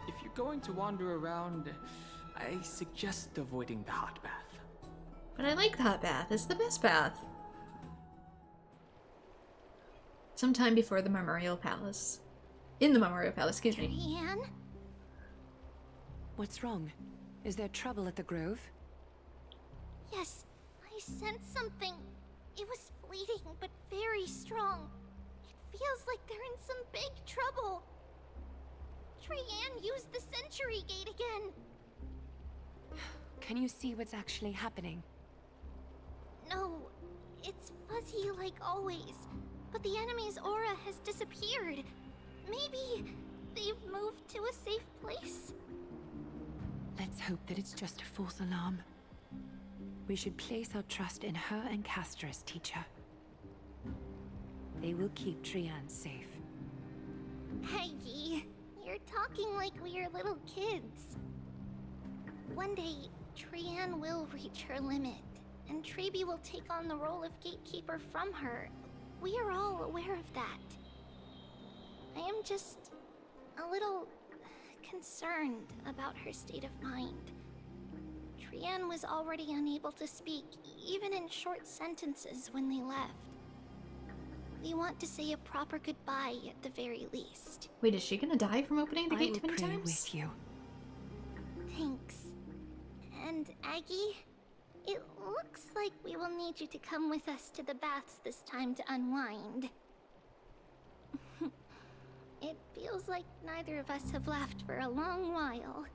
If you're going to wander around, I suggest avoiding the hot bath. But I like the hot bath. It's the best bath. Sometime before the Memorial Palace. In the Memorial Palace, excuse me. Trian? What's wrong? Is there trouble at the Grove? Yes, I sensed something. It was fleeting, but very strong. It feels like they're in some big trouble. Trian used the Century Gate again. Can you see what's actually happening? No, it's fuzzy like always. But the enemy's aura has disappeared. Maybe they've moved to a safe place. Let's hope that it's just a false alarm. We should place our trust in her and Castor's teacher. They will keep Trian safe. Peggy, you're talking like we're little kids. One day, Trian will reach her limit, and Trebi will take on the role of gatekeeper from her. We are all aware of that. I am just a little concerned about her state of mind. Trian was already unable to speak, even in short sentences when they left. We want to say a proper goodbye at the very least. Wait, is she gonna die from opening the gate too many times? With you. Thanks. And Aggie, it looks like we will need you to come with us to the baths this time to unwind. It feels like neither of us have laughed for a long while.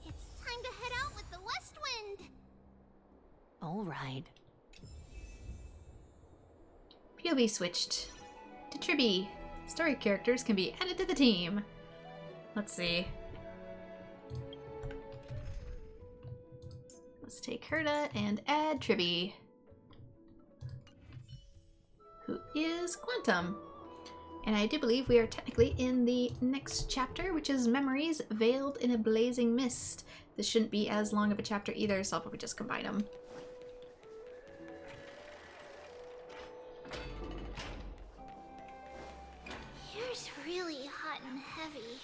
It's time to head out with the west wind! All right. POV switched to Tribi. Story characters can be added to the team. Let's see. Let's take Herta and add Tribi, who is Quantum. And I do believe we are technically in the next chapter, which is Memories Veiled in a Blazing Mist. This shouldn't be as long of a chapter either, so I'll probably just combine them. Here's really hot and heavy.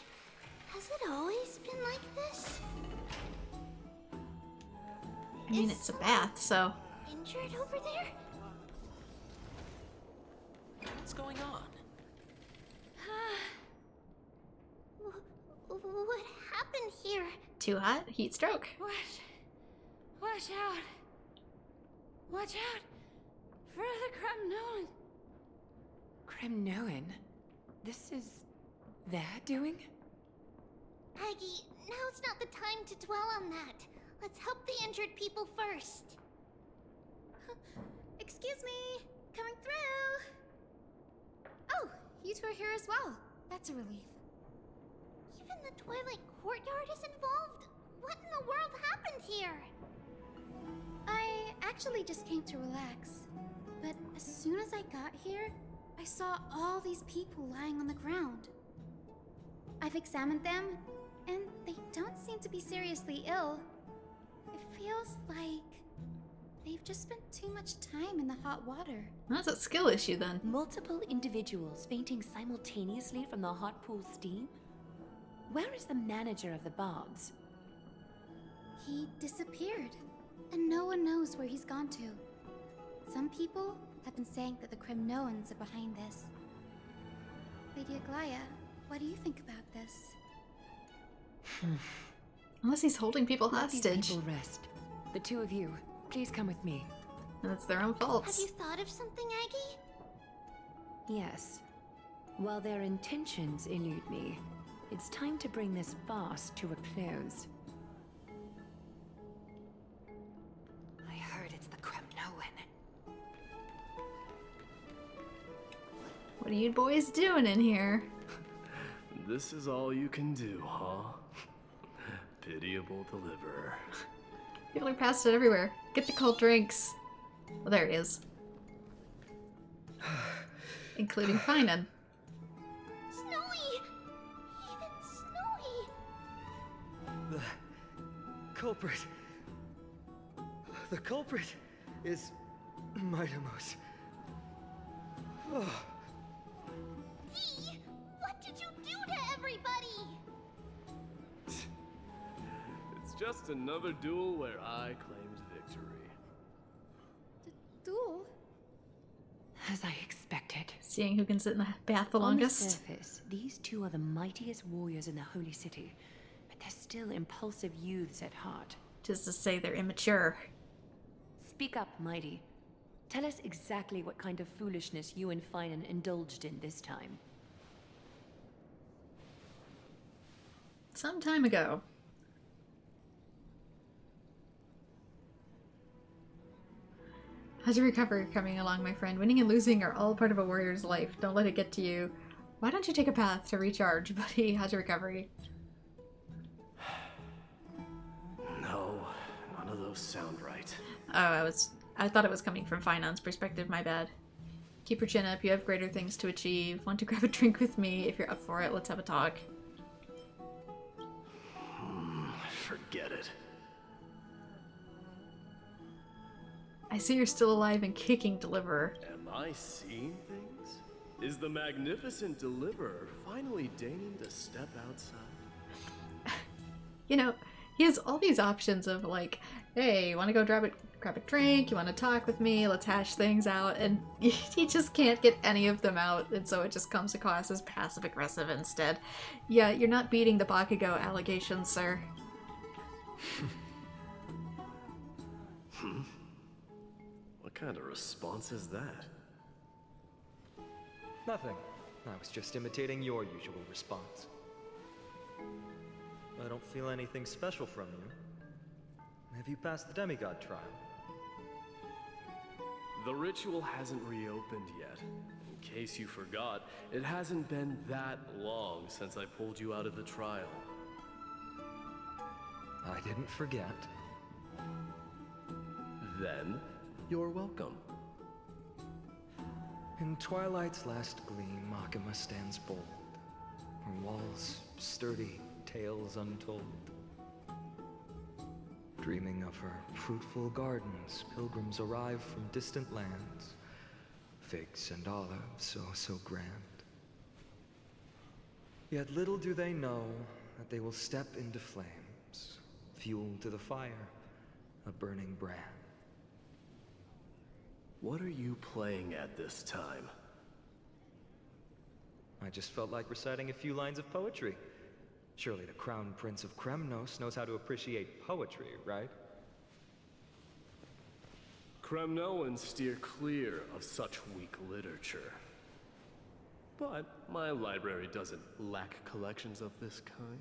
Has it always been like this? I mean, it's a bath, so injured over there? What's going on? What happened here? Too hot? Heat stroke. Watch out! Watch out! For the Kremnoan! Kremnoan? This is their doing? Aggie, now's not the time to dwell on that. Let's help the injured people first. Excuse me! Coming through! Oh, you two are here as well. That's a relief. Even the Twilight Courtyard is involved? What in the world happened here? I actually just came to relax. But as soon as I got here, I saw all these people lying on the ground. I've examined them, and they don't seem to be seriously ill. It feels like they've just spent too much time in the hot water. That's a skill issue then. Multiple individuals fainting simultaneously from the hot pool steam? Where is the manager of the baths? He disappeared, and no one knows where he's gone to. Some people have been saying that the Kremnoans are behind this. Lady Aglaya, what do you think about this? Unless he's holding people Let these hostage. people rest. The two of you, please come with me. And it's their own faults. Have you thought of something, Aggie? Yes. While their intentions elude me, it's time to bring this farce to a close. I heard it's the Kremnoan. What are you boys doing in here? This is all you can do, huh? Pitiable deliverer. People are past it everywhere. Get the cold drinks. Well, there he is. Including Finan. Snowy! Even Snowy! The culprit. The culprit is miHoYo. Oh. Dee, what did you do to everybody? It's just another duel where I claimed victory. Duel? As I expected. Seeing who can sit in the bath the On the longest. surface, these two are the mightiest warriors in the Holy City, but they're still impulsive youths at heart. Just to say they're immature. Speak up, Mighty. Tell us exactly what kind of foolishness you and Finan indulged in this time. Some time ago. How's your recovery coming along, my friend? Winning and losing are all part of a warrior's life. Don't let it get to you. Why don't you take a bath to recharge, buddy? How's your recovery? No, none of those sound right. Oh, I thought it was coming from Finan's perspective, my bad. Keep your chin up, you have greater things to achieve. Want to grab a drink with me? If you're up for it, let's have a talk. Forget it. I see you're still alive and kicking, Deliverer. Am I seeing things? Is the magnificent Deliverer finally deigning to step outside? You know, he has all these options of like, hey, you want to go grab a drink? You want to talk with me? Let's hash things out. And he just can't get any of them out, and so it just comes across as passive-aggressive instead. Yeah, you're not beating the Bakugo allegations, sir. What kind of response is that? Nothing. I was just imitating your usual response. I don't feel anything special from you. Have you passed the demigod trial? The ritual hasn't reopened yet. In case you forgot, it hasn't been that long since I pulled you out of the trial. I didn't forget. Then, you're welcome. In twilight's last gleam, Akuma stands bold. Her walls sturdy, tales untold. Dreaming of her fruitful gardens, pilgrims arrive from distant lands. Figs and olives, so grand. Yet little do they know that they will step into flames, fuel to the fire, a burning brand. What are you playing at this time? I just felt like reciting a few lines of poetry. Surely the Crown Prince of Kremnos knows how to appreciate poetry, right? Kremnoans steer clear of such weak literature. But my library doesn't lack collections of this kind.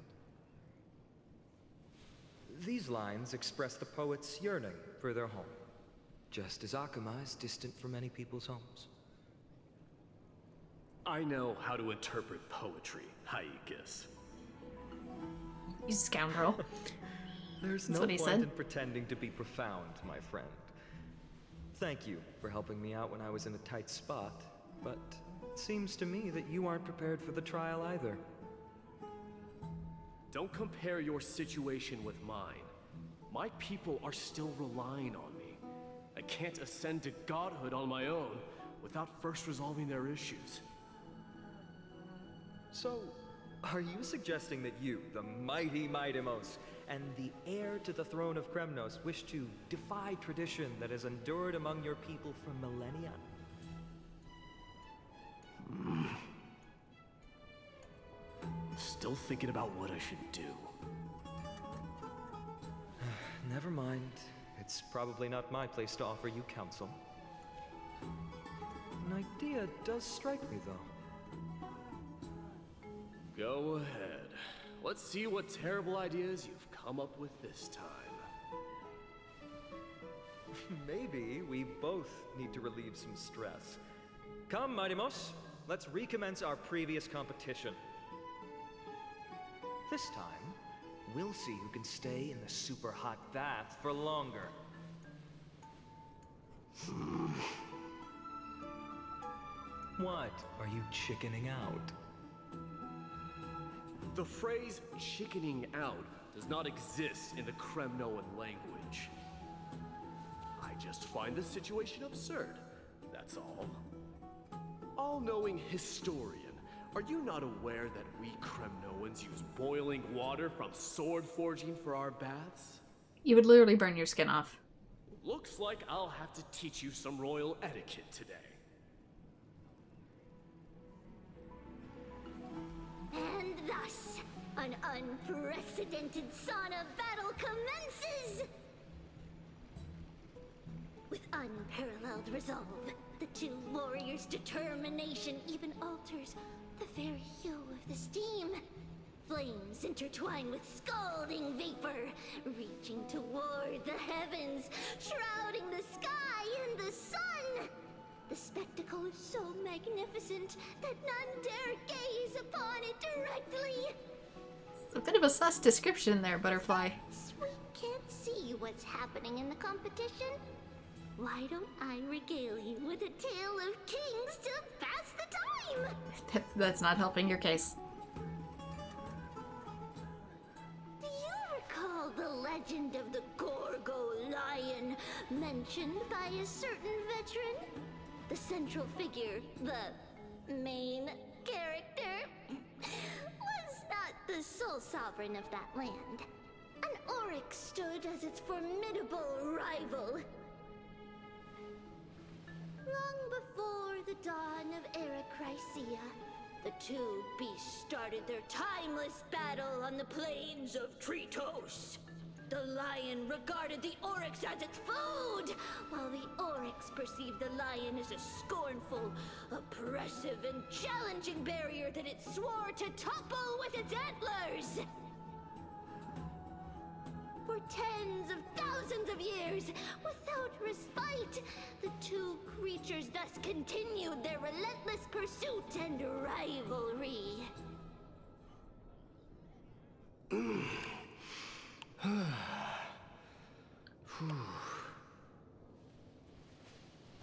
These lines express the poet's yearning for their home, just as Akama is distant from many people's homes. I know how to interpret poetry, Haikis. You scoundrel. There's That's no what he point said. in pretending to be profound, my friend. Thank you for helping me out when I was in a tight spot, but it seems to me that you aren't prepared for the trial either. Don't compare your situation with mine. My people are still relying on me. I can't ascend to godhood on my own without first resolving their issues. So, are you suggesting that you, the mighty Mightimos, and the heir to the throne of Kremnos, wish to defy tradition that has endured among your people for millennia? I'm still thinking about what I should do. Never mind. It's probably not my place to offer you counsel. An idea does strike me, though. Go ahead. Let's see what terrible ideas you've come up with this time. Maybe we both need to relieve some stress. Come, Mightimos, let's recommence our previous competition. This time, we'll see who can stay in the super hot bath for longer. What? Are you chickening out? The phrase chickening out does not exist in the Kremnoan language. I just find the situation absurd, that's all. All-knowing historian, are you not aware that we Kremnoans use boiling water from sword forging for our baths? You would literally burn your skin off. Looks like I'll have to teach you some royal etiquette today. And thus, an unprecedented sauna battle commences! With unparalleled resolve, the two warriors' determination even alters the very hue of the steam. Flames intertwine with scalding vapor, reaching toward the heavens, shrouding the sky and the sun. The spectacle is so magnificent that none dare gaze upon it directly. It's a bit of a sus description there, Butterfly. We can't see what's happening in the competition. Why don't I regale you with a tale of kings to pass the time? That's not helping your case. Do you recall the legend of the Gorgo lion mentioned by a certain veteran? The central figure, the main character, was not the sole sovereign of that land. An oryx stood as its formidable rival. Long before the dawn of Era Chrysia, the two beasts started their timeless battle on the plains of Tritos. The lion regarded the oryx as its food, while the oryx perceived the lion as a scornful, oppressive, and challenging barrier that it swore to topple with its antlers. For tens of thousands of years, without respite, the two creatures thus continued their relentless pursuit and rivalry.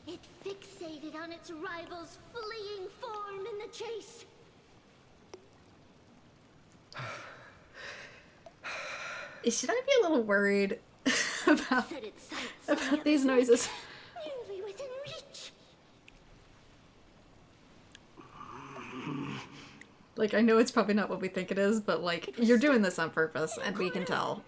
It fixated on its rival's fleeing form in the chase. Should I be a little worried about these noises? Nearly within reach. Like, I know it's probably not what we think it is, but like, you're doing this on purpose, and we can tell.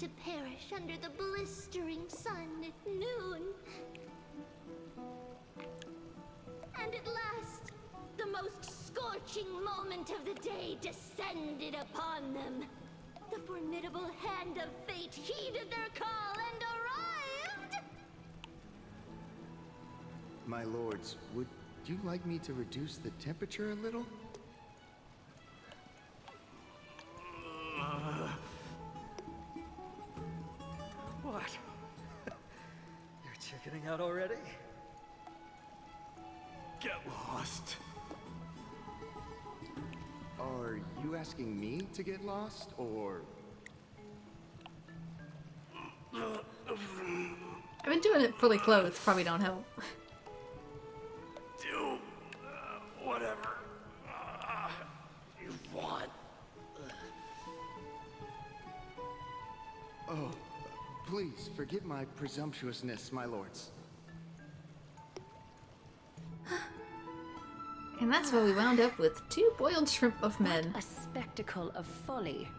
to perish under the blistering sun at noon. And at last, the most scorching moment of the day descended upon them. The formidable hand of fate heeded their call and arrived! My lords, would you like me to reduce the temperature a little? What? You're chickening out already? Get lost. Are you asking me to get lost, or... I've been doing it fully clothed, probably don't help. Do whatever you want. Oh, please forgive my presumptuousness, my lords. And that's why we wound up with 2 boiled shrimp of men. A spectacle of folly.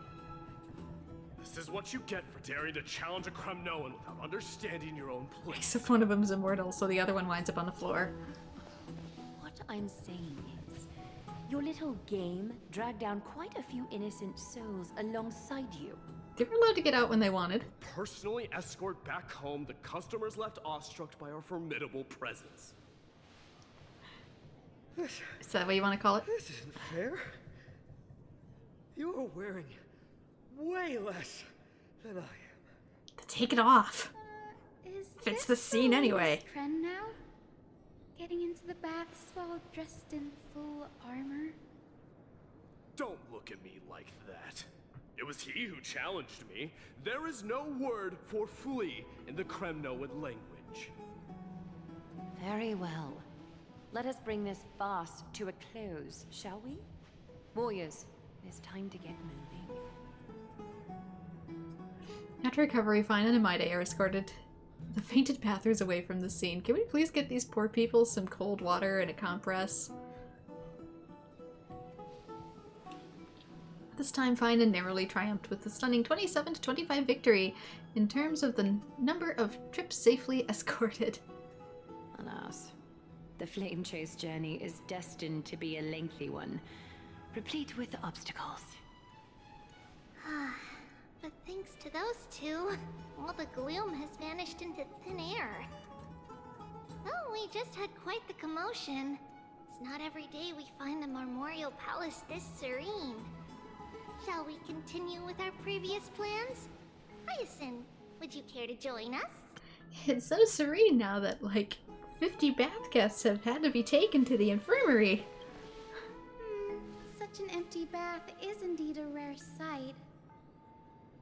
This is what you get for daring to challenge a Kremnoan without understanding your own place. Except one of them's immortal, so the other one winds up on the floor. What I'm saying is, your little game dragged down quite a few innocent souls alongside you. They were allowed to get out when they wanted. Personally escort back home the customers left awestruck by our formidable presence. Is that what you want to call it? This isn't fair. You're wearing way less than I am. Take it off. Is Fits this the scene the anyway. latest trend now? Getting into the baths while dressed in full armor? Don't look at me like that. It was he who challenged me. There is no word for flee in the Kremnoan language. Very well. Let us bring this farce to a close, shall we? Warriors, it's time to get moving. After recovery, Fine and Amida are escorted the fainted pathers away from the scene. Can we please get these poor people some cold water and a compress? This time, Fine and narrowly triumphed with a stunning 27-25 victory in terms of the number of trips safely escorted. Alas, the flame chase journey is destined to be a lengthy one, replete with obstacles. But thanks to those two, all the gloom has vanished into thin air. Well, we just had quite the commotion. It's not every day we find the Marmoreal Palace this serene. Shall we continue with our previous plans? Hyacinth, would you care to join us? It's so serene now that, like, 50 bath guests have had to be taken to the infirmary. Such an empty bath is indeed a rare sight.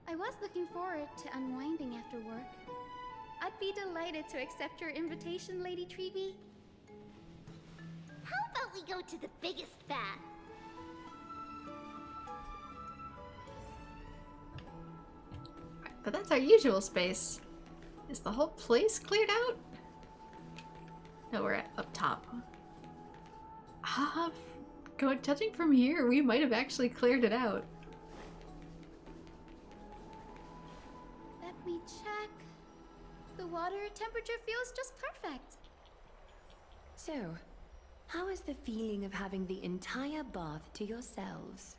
I was looking forward to unwinding after work. I'd be delighted to accept your invitation, Lady Treeby. How about we go to the biggest bath? But that's our usual space. Is the whole place cleared out? No, we're up top. Touching from here, we might have actually cleared it out. Let me check. The water temperature feels just perfect. So, how is the feeling of having the entire bath to yourselves?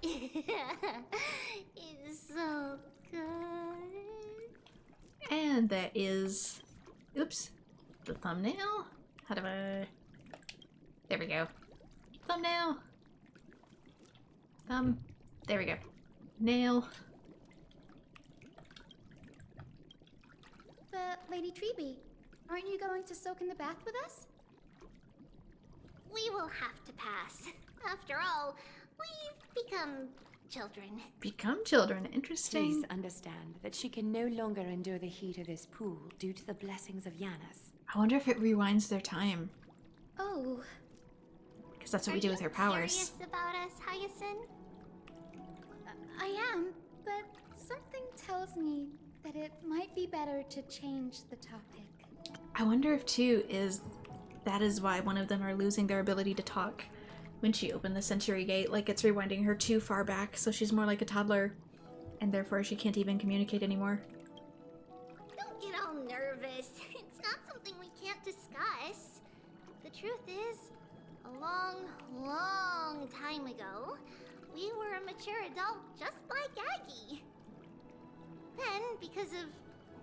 It's so good. And that is... Oops. The thumbnail? How do I... There we go. Thumbnail. There we go. Nail. But, Lady Treeby, aren't you going to soak in the bath with us? We will have to pass. After all, we've become children. Become children. Interesting. Please understand that she can no longer endure the heat of this pool due to the blessings of Yanis. I wonder if it rewinds their time. Oh. Because that's what we do with her powers. Curious about us, Hyacinth? I am, but something tells me that it might be better to change the topic. I wonder if, too, that is why one of them are losing their ability to talk when she opened the Century Gate. Like, it's rewinding her too far back, so she's more like a toddler. And therefore she can't even communicate anymore. Don't get all nervous. It's not something we can't discuss. The truth is, a long, long time ago, we were a mature adult just like Aggie. Then, because of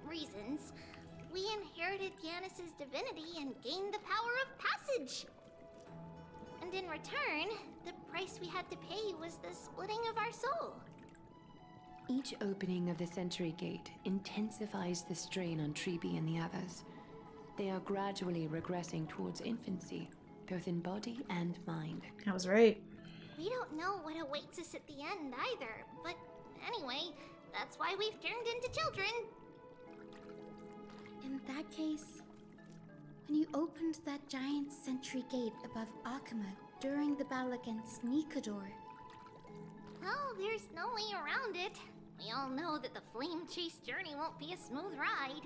reasons, we inherited Yanis's divinity and gained the power of passage. And in return, the price we had to pay was the splitting of our soul. Each opening of the Century Gate intensifies the strain on Treeby and the others. They are gradually regressing towards infancy, both in body and mind. I was right. We don't know what awaits us at the end either, but anyway, that's why we've turned into children. In that case, when you opened that giant sentry gate above Akuma during the battle against Nikador... Well, there's no way around it. We all know that the flame chase journey won't be a smooth ride.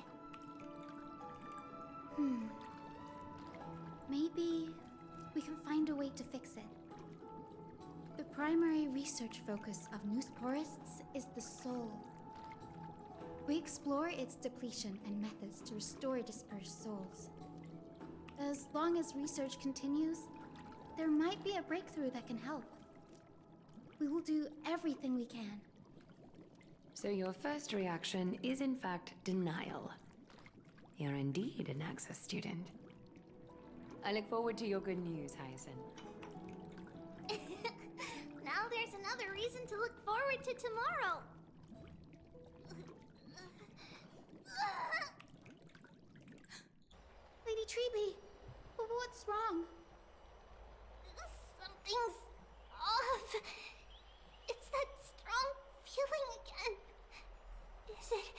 Maybe we can find a way to fix it. The primary research focus of Noosporists is the soul. We explore its depletion and methods to restore dispersed souls. As long as research continues, there might be a breakthrough that can help. We will do everything we can. So your first reaction is in fact denial. You're indeed an Access student. I look forward to your good news, Hyacinth. Now there's another reason to look forward to tomorrow. Lady Treeby, what's wrong? Something's off. It's that strong feeling again. Is it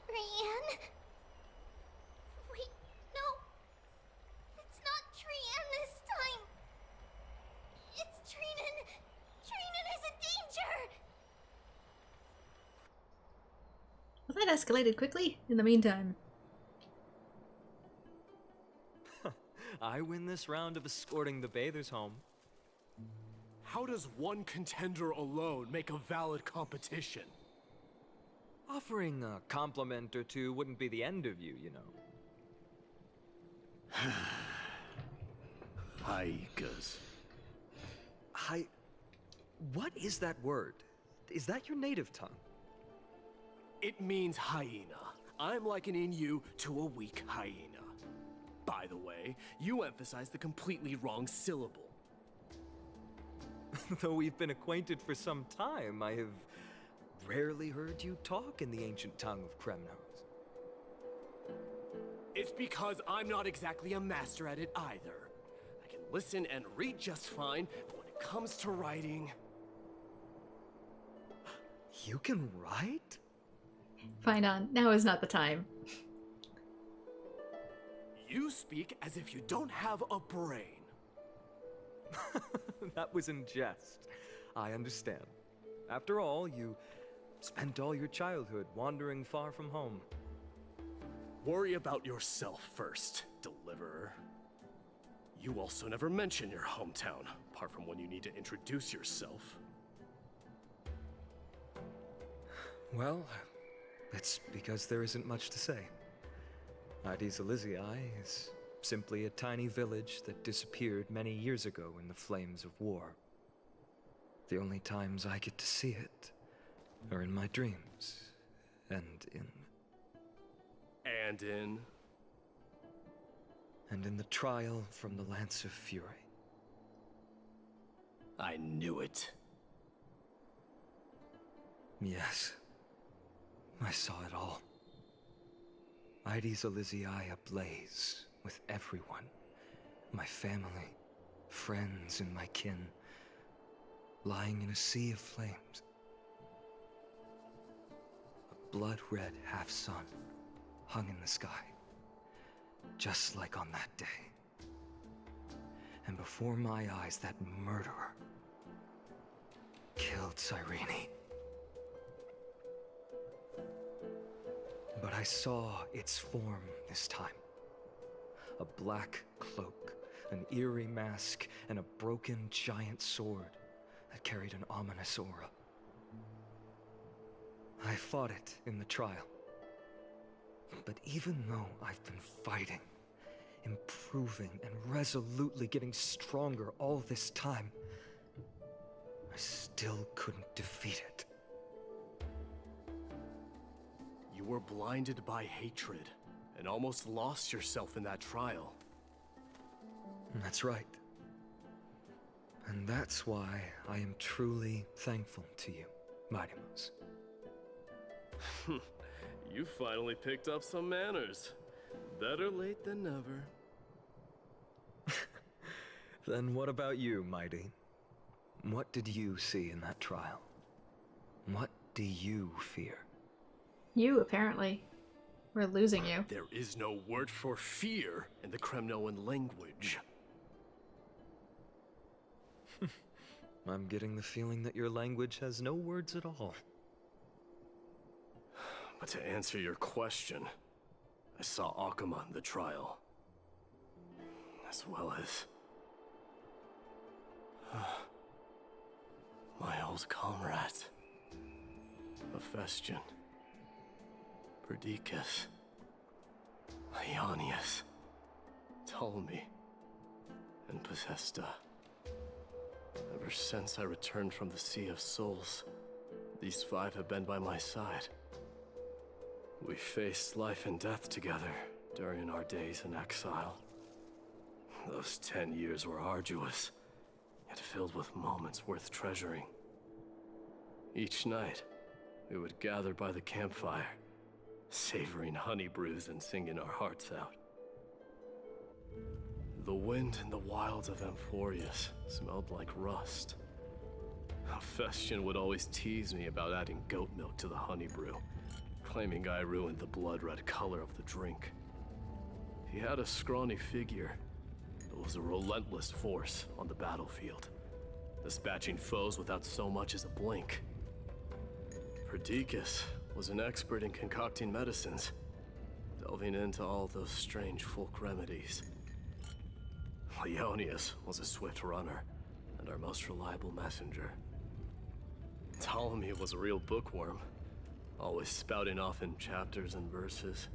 Trian? Wait, no. It's not Trian this time. It's Trinan. Trinan is in danger. Well, that escalated quickly. In the meantime. I win this round of escorting the bathers home. How does one contender alone make a valid competition? Offering a compliment or two wouldn't be the end of you, you know. Haikas. What is that word? Is that your native tongue? It means hyena. I'm likening you to a weak hyena. By the way, you emphasize the completely wrong syllable. Though we've been acquainted for some time, I have rarely heard you talk in the ancient tongue of Kremnos. It's because I'm not exactly a master at it either. I can listen and read just fine, but when it comes to writing... You can write? Fine on. Now is not the time. You speak as if you don't have a brain. That was in jest. I understand. After all, you spent all your childhood wandering far from home. Worry about yourself first, Deliverer. You also never mention your hometown, apart from when you need to introduce yourself. Well, it's because there isn't much to say. Aedes Elysiae is simply a tiny village that disappeared many years ago in the flames of war. The only times I get to see it are in my dreams, and in the trial from the Lance of Fury. I knew it. Yes, I saw it all. Aedes Elysiae ablaze with everyone. My family, friends, and my kin, lying in a sea of flames. A blood-red half-sun hung in the sky, just like on that day. And before my eyes, that murderer killed Cyrene. But I saw its form this time. A black cloak, an eerie mask, and a broken giant sword that carried an ominous aura. I fought it in the trial. But even though I've been fighting, improving, and resolutely getting stronger all this time, I still couldn't defeat it. You were blinded by hatred and almost lost yourself in that trial. That's right. And that's why I am truly thankful to you, Mighty Mouse. You finally picked up some manners. Better late than never. Then what about you, Mighty? What did you see in that trial? What do you fear? You, apparently. We're losing you. There is no word for fear in the Kremnoan language. I'm getting the feeling that your language has no words at all. But to answer your question, I saw Akuma in the trial. As well as... my old comrades. Hephaestion. Perdiccas. Ionius. Ptolemy. And Possesta. Ever since I returned from the Sea of Souls, these 5 have been by my side. We faced life and death together during our days in exile. Those 10 years were arduous, yet filled with moments worth treasuring. Each night, we would gather by the campfire, savoring honey brews and singing our hearts out. The wind in the wilds of Amphorius smelled like rust. Hephaestion would always tease me about adding goat milk to the honey brew, claiming I ruined the blood-red color of the drink. He had a scrawny figure, but was a relentless force on the battlefield, dispatching foes without so much as a blink. Perdiccas was an expert in concocting medicines, delving into all those strange folk remedies. Ionius was a swift runner and our most reliable messenger. Ptolemy was a real bookworm, always spouting off in chapters and verses.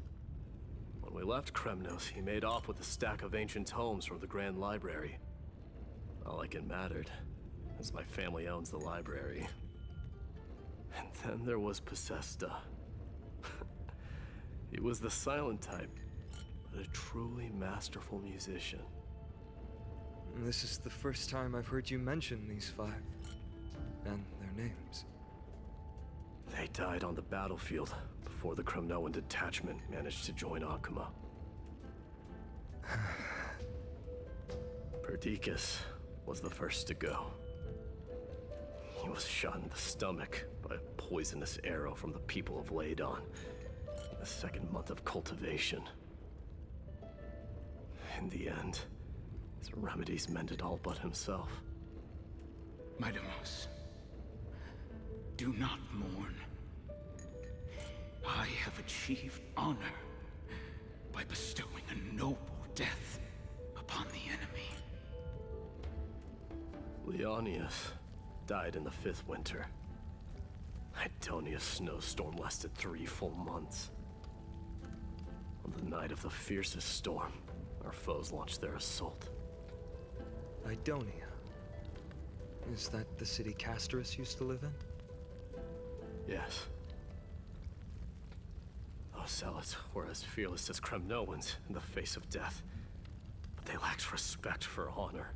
When we left Kremnos, he made off with a stack of ancient tomes from the Grand Library. Not like it mattered, as my family owns the library. And then there was Possesta. He was the silent type, but a truly masterful musician. This is the first time I've heard you mention these 5, and their names. They died on the battlefield before the Kremnoan detachment managed to join Akuma. Perdiccas was the first to go. He was shot in the stomach by a poisonous arrow from the people of Ladon in the 2nd month of cultivation. In the end, his remedies mended all but himself. Mighty Mouse, do not mourn. I have achieved honor by bestowing a noble death upon the enemy. Leonius died in the 5th winter. Idonia's snowstorm lasted 3 full months. On the night of the fiercest storm, our foes launched their assault. Idonia. Is that the city Castorus used to live in? Yes. Those zealots were as fearless as Kremnoans in the face of death, but they lacked respect for honor.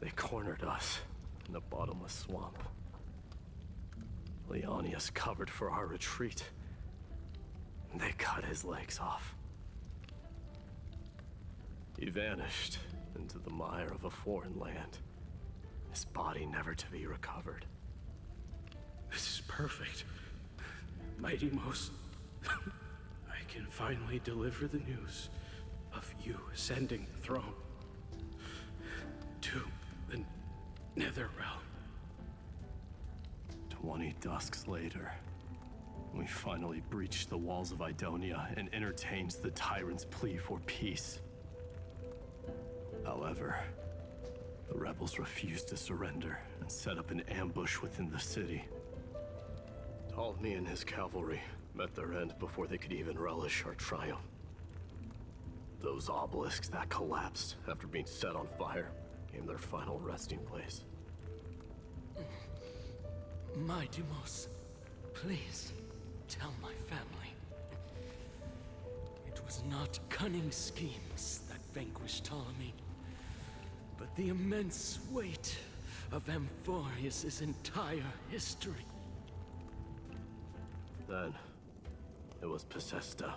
They cornered us in the bottomless swamp. Leonius covered for our retreat, and they cut his legs off. He vanished into the mire of a foreign land, his body never to be recovered. This is perfect. Mighty Mouse, I can finally deliver the news of you ascending the throne to the Netherrealm. 20 dusks later, we finally breached the walls of Idonia and entertained the tyrant's plea for peace. However, the rebels refused to surrender and set up an ambush within the city. Ptolemy and his cavalry met their end before they could even relish our triumph. Those obelisks that collapsed after being set on fire became their final resting place. Mightimos, please tell my family. It was not cunning schemes that vanquished Ptolemy, but the immense weight of Amphorius' entire history. Then, it was Pacesta.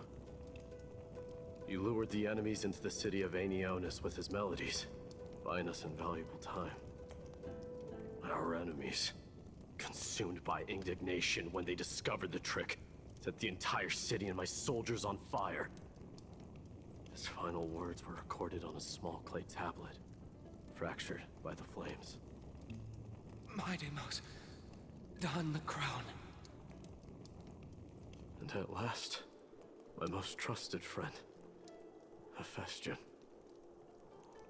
He lured the enemies into the city of Aenionis with his melodies, buying us invaluable time. Our enemies, consumed by indignation when they discovered the trick, set the entire city and my soldiers on fire. His final words were recorded on a small clay tablet, fractured by the flames. Mightimos, don the crown. And at last, my most trusted friend, Hephaestion.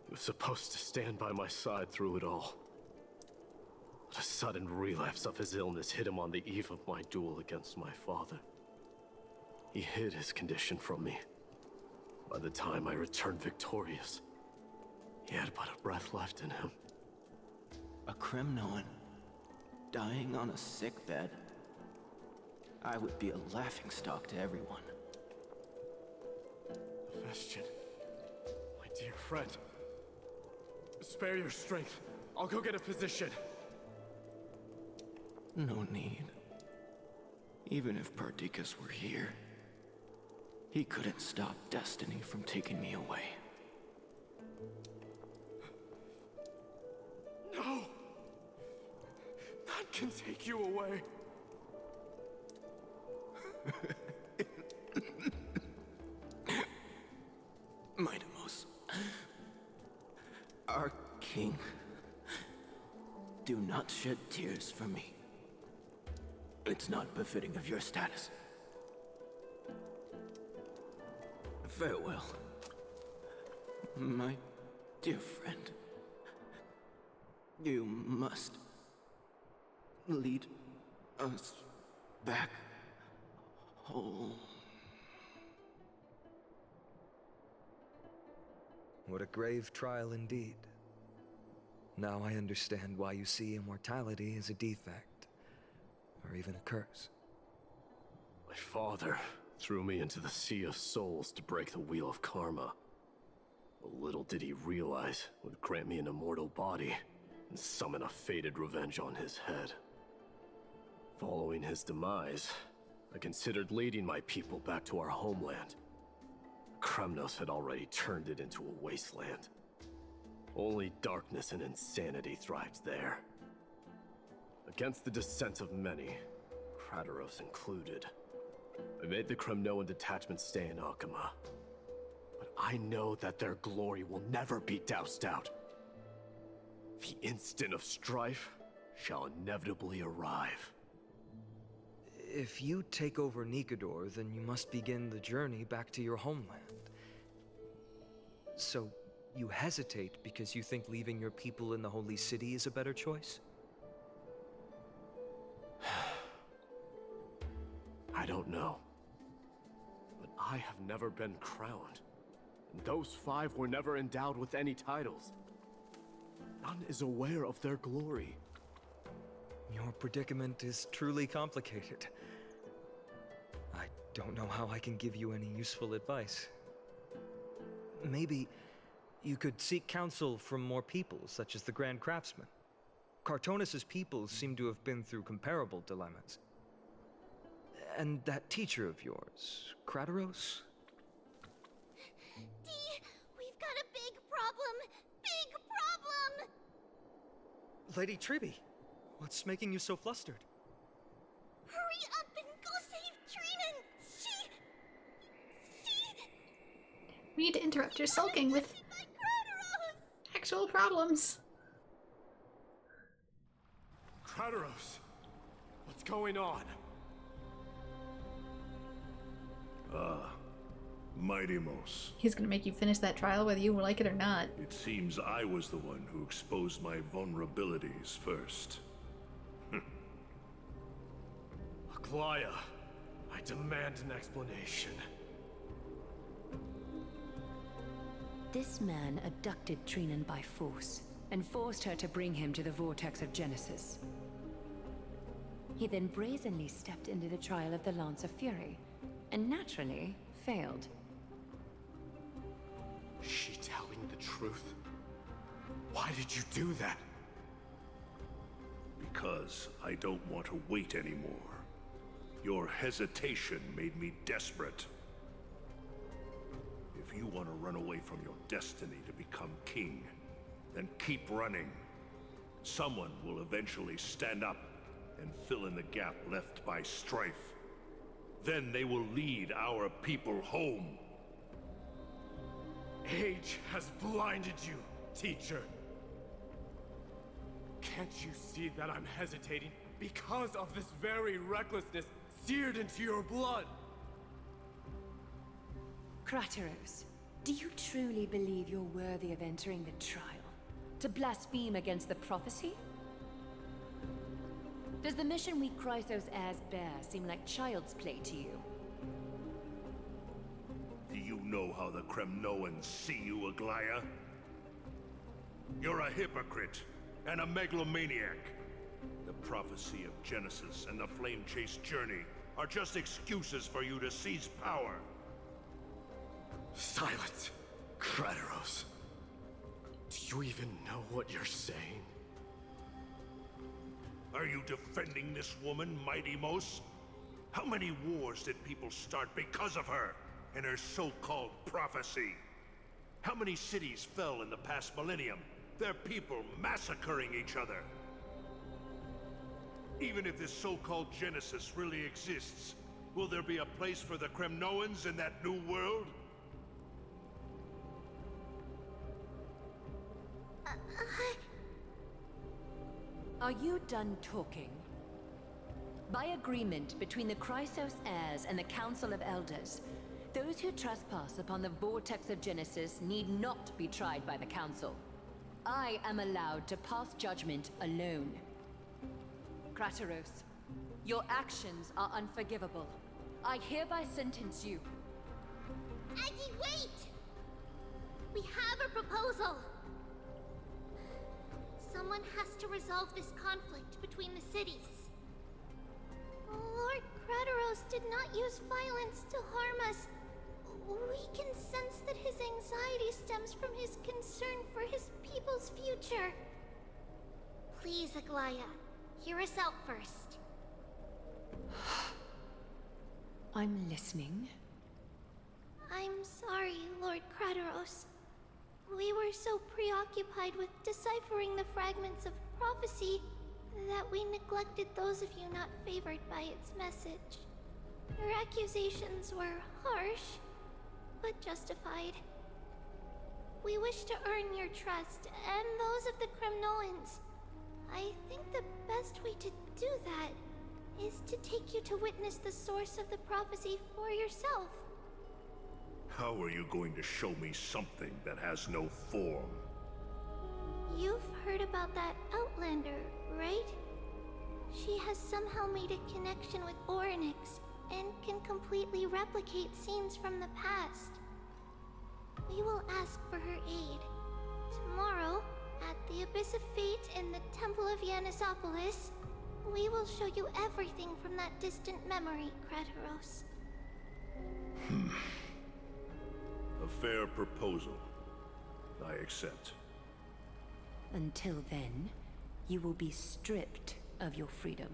He was supposed to stand by my side through it all. But a sudden relapse of his illness hit him on the eve of my duel against my father. He hid his condition from me. By the time I returned victorious, he had but a breath left in him. A Kremnoan dying on a sickbed. I would be a laughingstock to everyone. Hephaestion, my dear friend. Spare your strength. I'll go get a physician. No need. Even if Perdiccas were here, he couldn't stop destiny from taking me away. No! None can take you away. Mightimos, our king, do not shed tears for me. It's not befitting of your status. Farewell, my dear friend. You must lead us back home. What a grave trial indeed. Now I understand why you see immortality as a defect, or even a curse. My father threw me into the sea of souls to break the wheel of karma. But little did he realize it would grant me an immortal body and summon a fated revenge on his head. Following his demise, I considered leading my people back to our homeland. Kremnos had already turned it into a wasteland. Only darkness and insanity thrived there. Against the dissent of many, Crateros included, I made the Kremnoan detachment stay in Akama. But I know that their glory will never be doused out. The instant of strife shall inevitably arrive. If you take over Nikador, then you must begin the journey back to your homeland. So, you hesitate because you think leaving your people in the Holy City is a better choice? I don't know. But I have never been crowned. And those 5 were never endowed with any titles. None is aware of their glory. Your predicament is truly complicated. I don't know how I can give you any useful advice. Maybe you could seek counsel from more people, such as the Grand Craftsman. Cartonis' people seem to have been through comparable dilemmas. And that teacher of yours, Crateros? Dee, we've got a big problem! Big problem! Lady Tribby, what's making you so flustered? Hurry up and go save Trinan! She... We need to interrupt your sulking with actual problems. Crateros! What's going on? Mightimos. He's gonna make you finish that trial whether you like it or not. It seems I was the one who exposed my vulnerabilities first. A Aglaya, I demand an explanation. This man abducted Trinan by force, and forced her to bring him to the Vortex of Genesis. He then brazenly stepped into the trial of the Lance of Fury, and naturally failed. Is she telling the truth? Why did you do that? Because I don't want to wait anymore. Your hesitation made me desperate. If you want to run away from your destiny to become king, then keep running. Someone will eventually stand up and fill in the gap left by strife. Then they will lead our people home. Age has blinded you, teacher. Can't you see that I'm hesitating because of this very recklessness seared into your blood? Krateros, do you truly believe you're worthy of entering the trial? To blaspheme against the prophecy? Does the mission we Chrysos heirs bear seem like child's play to you? Do you know how the Kremnoans see you, Aglaya? You're a hypocrite and a megalomaniac. The prophecy of Genesis and the Flame Chase journey are just excuses for you to seize power. Silence, Krateros. Do you even know what you're saying? Are you defending this woman, miHoYo? How many wars did people start because of her and her so-called prophecy? How many cities fell in the past millennium? Their people massacring each other. Even if this so-called Genesis really exists, will there be a place for the Kremnoans in that new world? Are you done talking? By agreement between the Chrysos heirs and the Council of Elders, those who trespass upon the Vortex of Genesis need not be tried by the Council. I am allowed to pass judgment alone. Krateros, your actions are unforgivable. I hereby sentence you. Aggie, wait! We have a proposal! Someone has to resolve this conflict between the cities. Lord Krateros did not use violence to harm us. We can sense that his anxiety stems from his concern for his people's future. Please, Aglaya, hear us out first. I'm listening. I'm sorry, Lord Krateros. We were so preoccupied with deciphering the fragments of prophecy that we neglected those of you not favored by its message. Your accusations were harsh, but justified. We wish to earn your trust and those of the Kremnoans. I think the best way to do that is to take you to witness the source of the prophecy for yourself. How are you going to show me something that has no form? You've heard about that Outlander, right? She has somehow made a connection with Orynyx and can completely replicate scenes from the past. We will ask for her aid. Tomorrow, at the Abyss of Fate in the Temple of Yanisopolis, we will show you everything from that distant memory, Krateros. A fair proposal. I accept. Until then, you will be stripped of your freedom.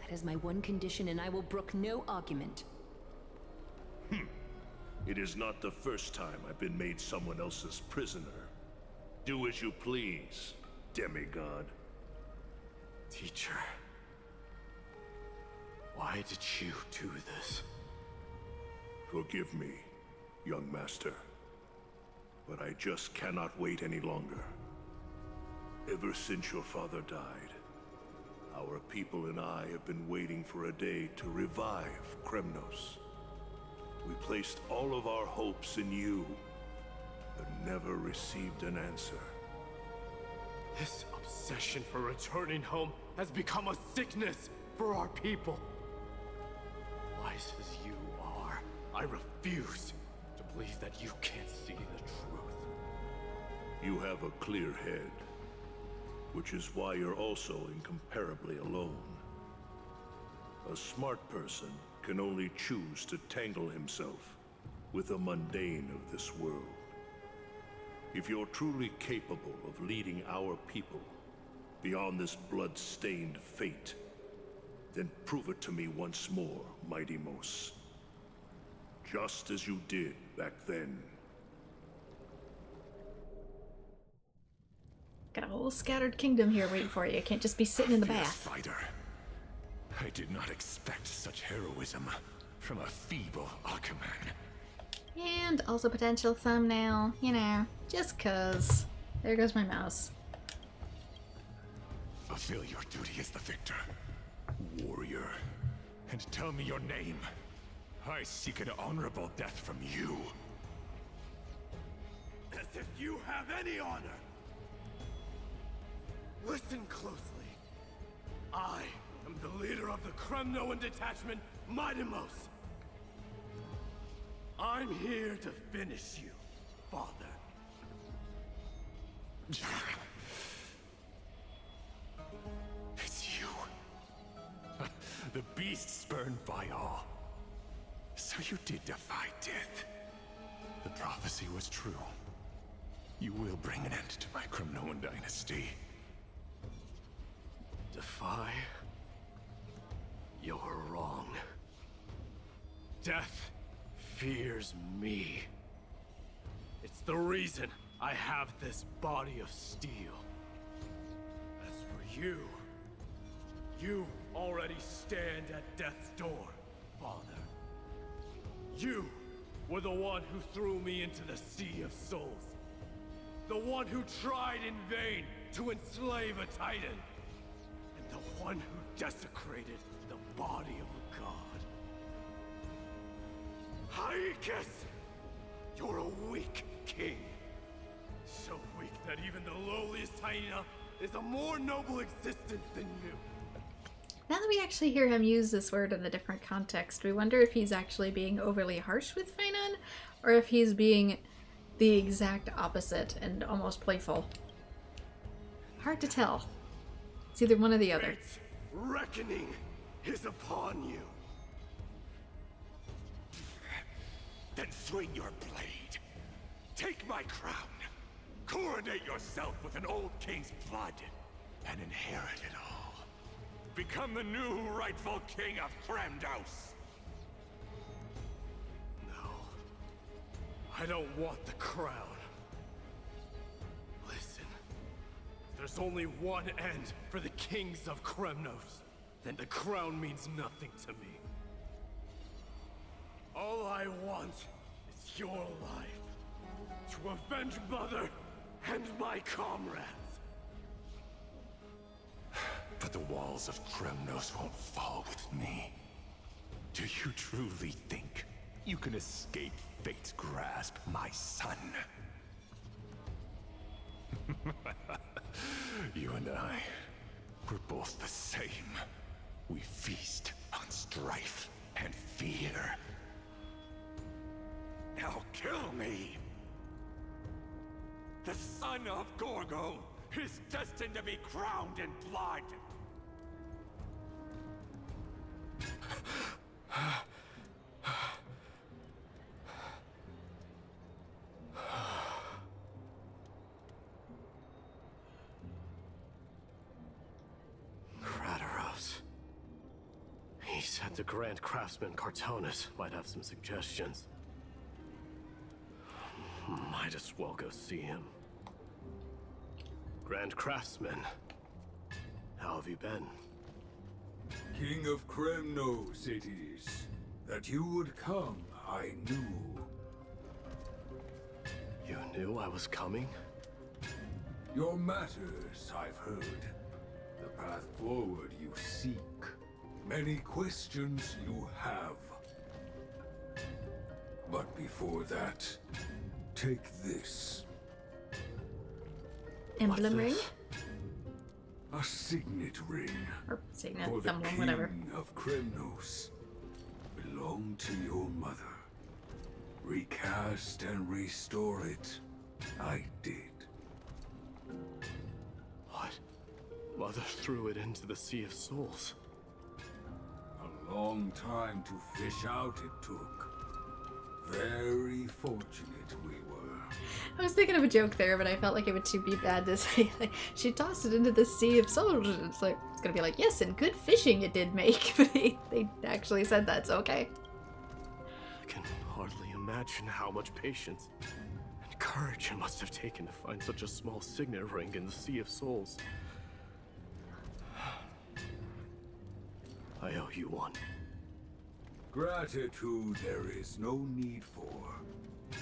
That is my one condition, and I will brook no argument. It is not the first time I've been made someone else's prisoner. Do as you please, demigod. Teacher, why did you do this? Forgive me, young master. But I just cannot wait any longer. Ever since your father died, our people and I have been waiting for a day to revive Kremnos. We placed all of our hopes in you, but never received an answer. This obsession for returning home has become a sickness for our people. wise as you are, I refuse to believe that you can't see the truth. You have a clear head, which is why you're also incomparably alone. A smart person can only choose to tangle himself with the mundane of this world. If you're truly capable of leading our people beyond this blood-stained fate, then prove it to me once more, Mighty Mos. Just as you did back then. Got a whole scattered kingdom here waiting for you. Can't just be sitting in the Fierce bath. fighter. I did not expect such heroism from a feeble Aquaman. And also potential thumbnail, you know, just cause. There goes my mouse. Fulfill your duty as the victor, warrior, and tell me your name. I seek an honorable death from you. As if you have any honor! Listen closely. I am the leader of the Kremnoan detachment, Mighty Mos. I'm here to finish you, Father. It's you. The beast spurned by all. So you did defy death. The prophecy was true. You will bring an end to my Kremnoan dynasty. Defy? You're wrong. Death fears me. It's the reason I have this body of steel. As for you, you already stand at death's door, Father. You were the one who threw me into the Sea of Souls. The one who tried in vain to enslave a Titan. And the one who desecrated the body of a god. Haikis! You're a weak king. So weak that even the lowliest hyena is a more noble existence than you. Now that we actually hear him use this word in a different context, we wonder if he's actually being overly harsh with Fainan, or if he's being the exact opposite and almost playful. Hard to tell. It's either one or the other. Fate's reckoning is upon you. Then swing your blade. Take my crown. Coronate yourself with an old king's blood and inherit it all. Become the new rightful king of Kremnos. No. I don't want the crown. Listen. There's only one end for the kings of Kremnos. Then the crown means nothing to me. All I want is your life. To avenge Mother and my comrades. But the walls of Kremnos won't fall with me. Do you truly think you can escape fate's grasp, my son? You and I, we're both the same. We feast on strife and fear. Now kill me! The son of Gorgo is destined to be crowned in blood! Kratos. He said the Grand Craftsman Cartonus might have some suggestions. Might as well go see him. Grand Craftsman, how have you been? King of Kremnos it is. That you would come, I knew. You knew I was coming? Your matters, I've heard. The path forward you seek. Many questions you have. But before that, take this. Emblem ring? A signet ring. Or signet, for the emblem, King whatever. of Kremnos. belonged to your mother. Recast and restore it. I did. What? Mother threw it into the Sea of Souls. A long time to fish out it took. Very fortunate we were. I was thinking of a joke there, but I felt like it would too be bad to say, like, she tossed it into the Sea of Souls. It's like, it's gonna be like, yes, and good fishing it did make, but they actually said that, so okay. I can hardly imagine how much patience and courage it must have taken to find such a small signet ring in the Sea of Souls. I owe you one. Gratitude there is no need for.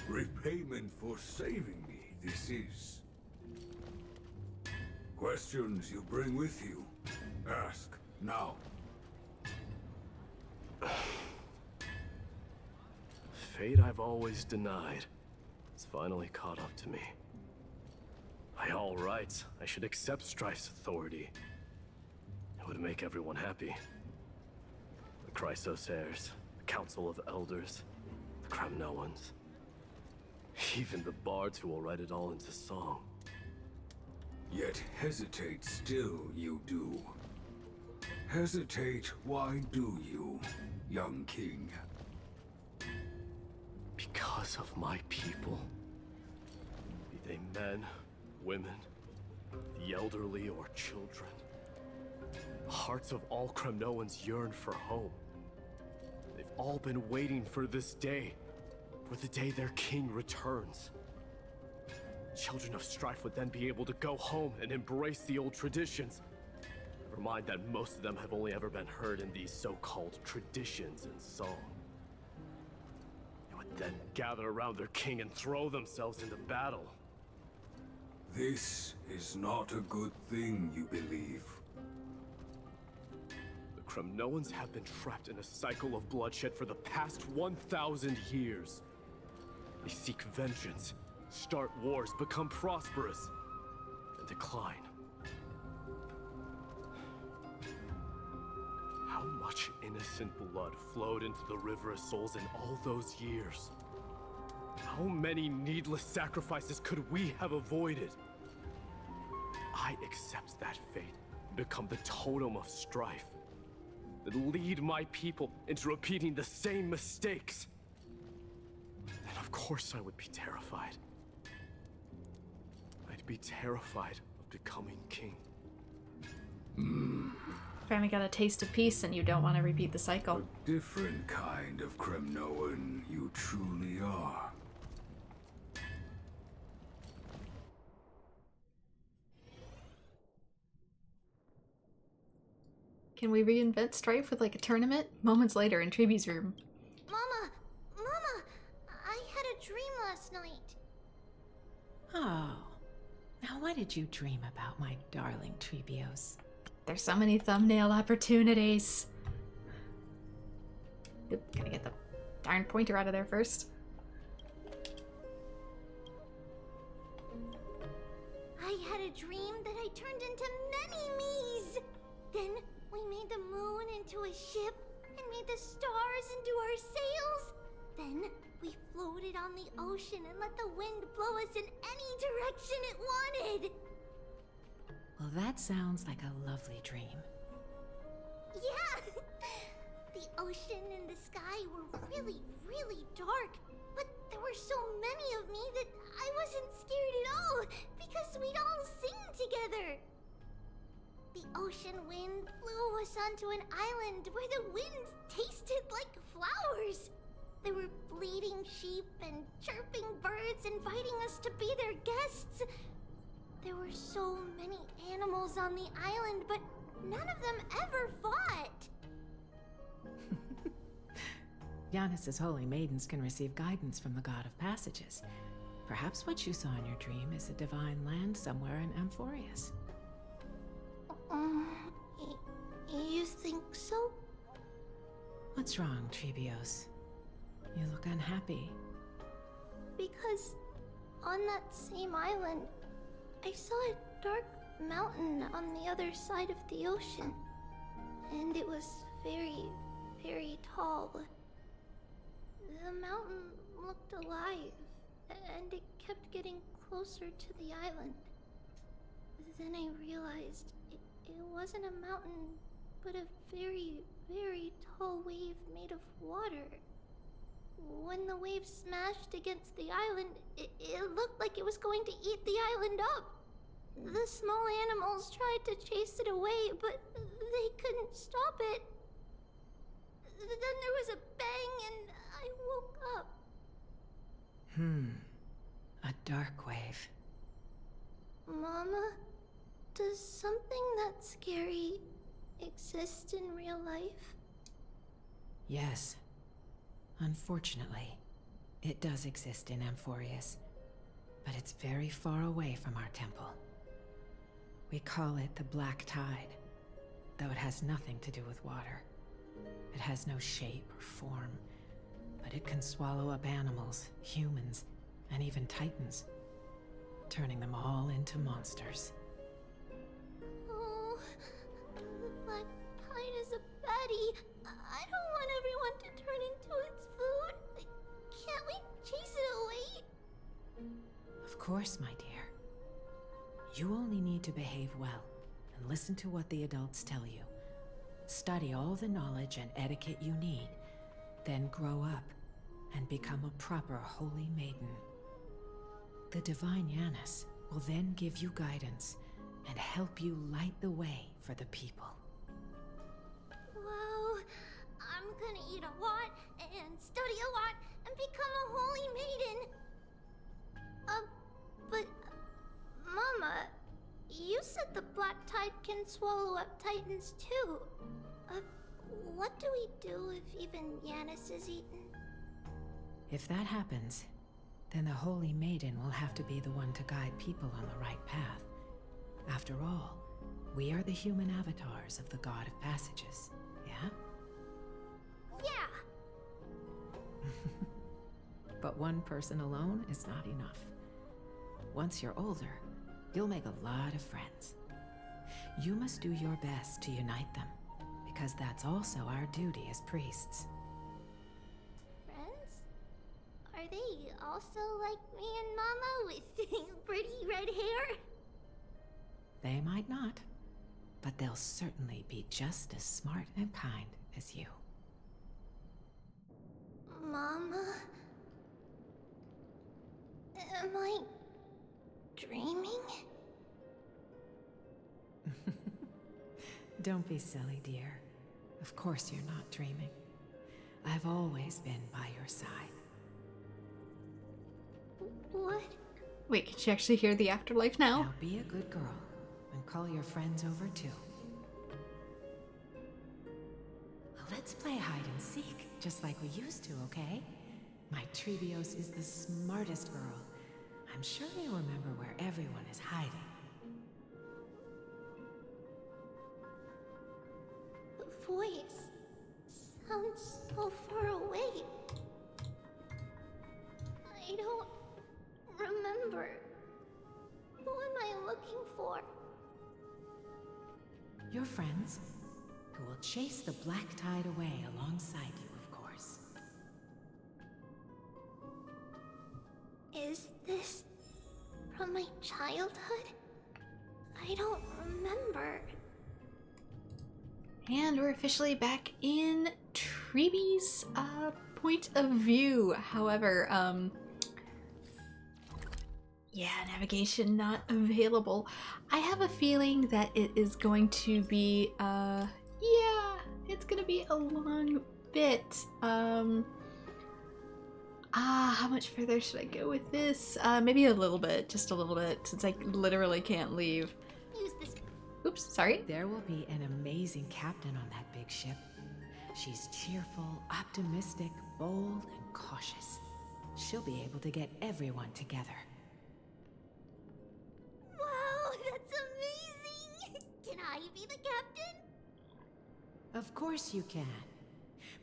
Repayment for saving me, this is. Questions you bring with you? Ask, now. Fate I've always denied has finally caught up to me. By all rights, I should accept Strife's authority. It would make everyone happy. The Chrysosairs, the Council of Elders, the Kremnoans. Even the bards who will write it all into song. Yet hesitate still you do. Hesitate, why do you, young king? Because of my people. Be they men, women, the elderly or children. The hearts of all Kremnoans yearn for home. They've all been waiting for this day. For the day their king returns. Children of Strife would then be able to go home and embrace the old traditions. Never mind that most of them have only ever been heard in these so-called traditions and song. They would then gather around their king and throw themselves into battle. This is not a good thing, you believe. The Kremnoans have been trapped in a cycle of bloodshed for the past 1,000 years. They seek vengeance, start wars, become prosperous, and decline. How much innocent blood flowed into the River of Souls in all those years? How many needless sacrifices could we have avoided? I accept that fate and become the totem of strife that lead my people into repeating the same mistakes. Then of course I would be terrified. I'd be terrified of becoming king. Finally got a taste of peace and you don't want to repeat the cycle. A different kind of Kremnoan you truly are. Can we reinvent Strife with like a tournament? Moments later in Treeby's room. Mama! I had a dream last night. Oh. Now what did you dream about, my darling Treebios? There's so many thumbnail opportunities. Oop, gotta get the darn pointer out of there first. I had a dream that I turned into many me's. Then we made the moon into a ship and made the stars into our sails. Then we floated on the ocean and let the wind blow us in any direction it wanted. Well, that sounds like a lovely dream. Yeah! The ocean and the sky were really, really dark. But there were so many of me that I wasn't scared at all because we'd all sing together. The ocean wind blew us onto an island where the wind tasted like flowers. There were bleating sheep and chirping birds inviting us to be their guests. There were so many animals on the island, but none of them ever fought. Giannis's holy maidens can receive guidance from the god of passages. Perhaps what you saw in your dream is a divine land somewhere in Amphorius. You think so? What's wrong, Treebios? You look unhappy. Because on that same island, I saw a dark mountain on the other side of the ocean. And it was very, very tall. The mountain looked alive, and it kept getting closer to the island. Then I realized it wasn't a mountain, but a very, very tall wave made of water. When the wave smashed against the island, it looked like it was going to eat the island up. The small animals tried to chase it away, but they couldn't stop it. Then there was a bang and I woke up. A dark wave. Mama, does something that scary exist in real life? Yes. Unfortunately, it does exist in Amphorius, but it's very far away from our temple. We call it the Black Tide, though it has nothing to do with water. It has no shape or form, but it can swallow up animals, humans, and even titans, turning them all into monsters. Oh, the Black Tide is a baddie. I don't want everyone to turn into its food. Can't we chase it away? Of course, my dear. You only need to behave well and listen to what the adults tell you. Study all the knowledge and etiquette you need, then grow up and become a proper holy maiden. The divine Yanis will then give you guidance and help you light the way for the people. Wow, I'm gonna eat a lot and study a lot and become a holy maiden. But Mama, you said the Black Tide can swallow up titans too. What do we do if even Yanis is eaten? If that happens, then the Holy Maiden will have to be the one to guide people on the right path. After all, we are the human avatars of the God of Passages, yeah? Yeah! But one person alone is not enough. Once you're older, you'll make a lot of friends. You must do your best to unite them, because that's also our duty as priests. Friends? Are they also like me and Mama with pretty red hair? They might not, but they'll certainly be just as smart and kind as you. Mama? Am I dreaming? Don't be silly, dear. Of course you're not dreaming. I've always been by your side. What? Wait, can she actually hear the afterlife now? Now be a good girl and call your friends over too. Let's play hide and seek, just like we used to, okay? My Trebios is the smartest girl. I'm sure they remember where everyone is hiding. The voice sounds so far away. I don't remember. Who am I looking for? Your friends, who will chase the Black Tide away alongside you, of course. Is this from my childhood? I don't remember. And we're officially back in Treeby's point of view. However, yeah, navigation not available. I have a feeling that it is going to be, yeah, it's gonna be a long bit. How much further should I go with this? Maybe a little bit, just a little bit, since I literally can't leave. Use this. Oops, sorry. There will be an amazing captain on that big ship. She's cheerful, optimistic, bold, and cautious. She'll be able to get everyone together. Wow, that's amazing! Can I be the captain? Of course you can.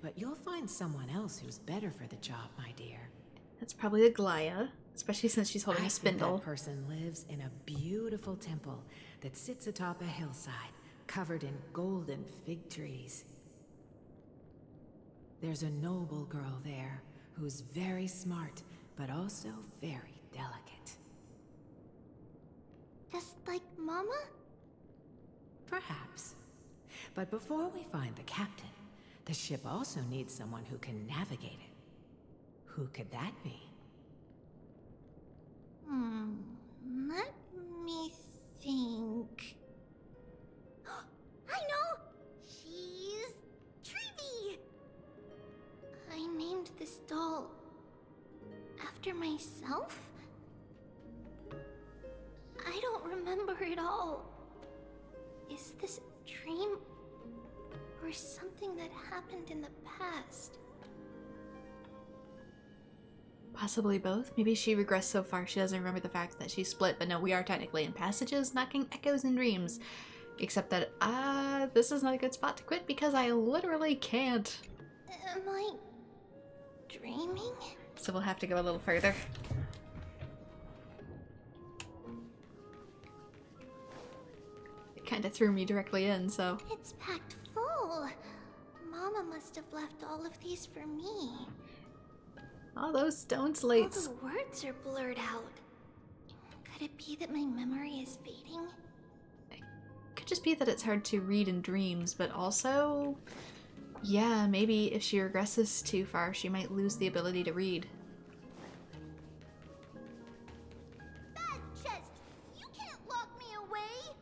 But you'll find someone else who's better for the job, my dear. That's probably Aglaya, especially since she's holding I a spindle. think that person lives in a beautiful temple that sits atop a hillside, covered in golden fig trees. There's a noble girl there who's very smart, but also very delicate. Just like Mama? Perhaps. But before we find the captain, the ship also needs someone who can navigate it. Who could that be? Let me think. I know! She's Treevee! I named this doll after myself? I don't remember it all. Is this a dream or something that happened in the past? Possibly both. Maybe she regressed so far she doesn't remember the fact that she split, but no, we are technically in passages, knocking echoes and dreams. Except that, this is not a good spot to quit because I literally can't. Am I dreaming? So we'll have to go a little further. It kind of threw me directly in, so. It's packed full. Mama must have left all of these for me. All those stone slates. All the words are blurred out. Could it be that my memory is fading? Could just be that it's hard to read in dreams, but also, yeah, maybe if she regresses too far, she might lose the ability to read. Bad chest! You can't lock me away!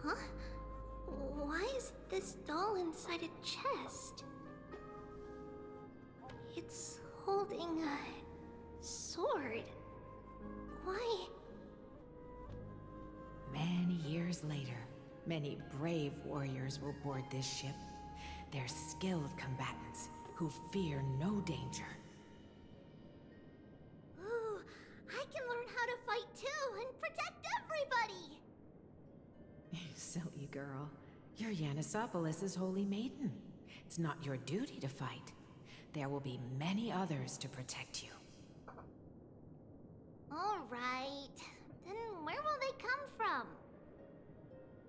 Huh? Why is this doll inside a chest? It's holding a sword. Why? Many years later, many brave warriors will board this ship. They're skilled combatants who fear no danger. Ooh, I can learn how to fight too and protect everybody! Silly girl. You're Yanisopolis' holy maiden. It's not your duty to fight. There will be many others to protect you. Alright. Then where will they come from?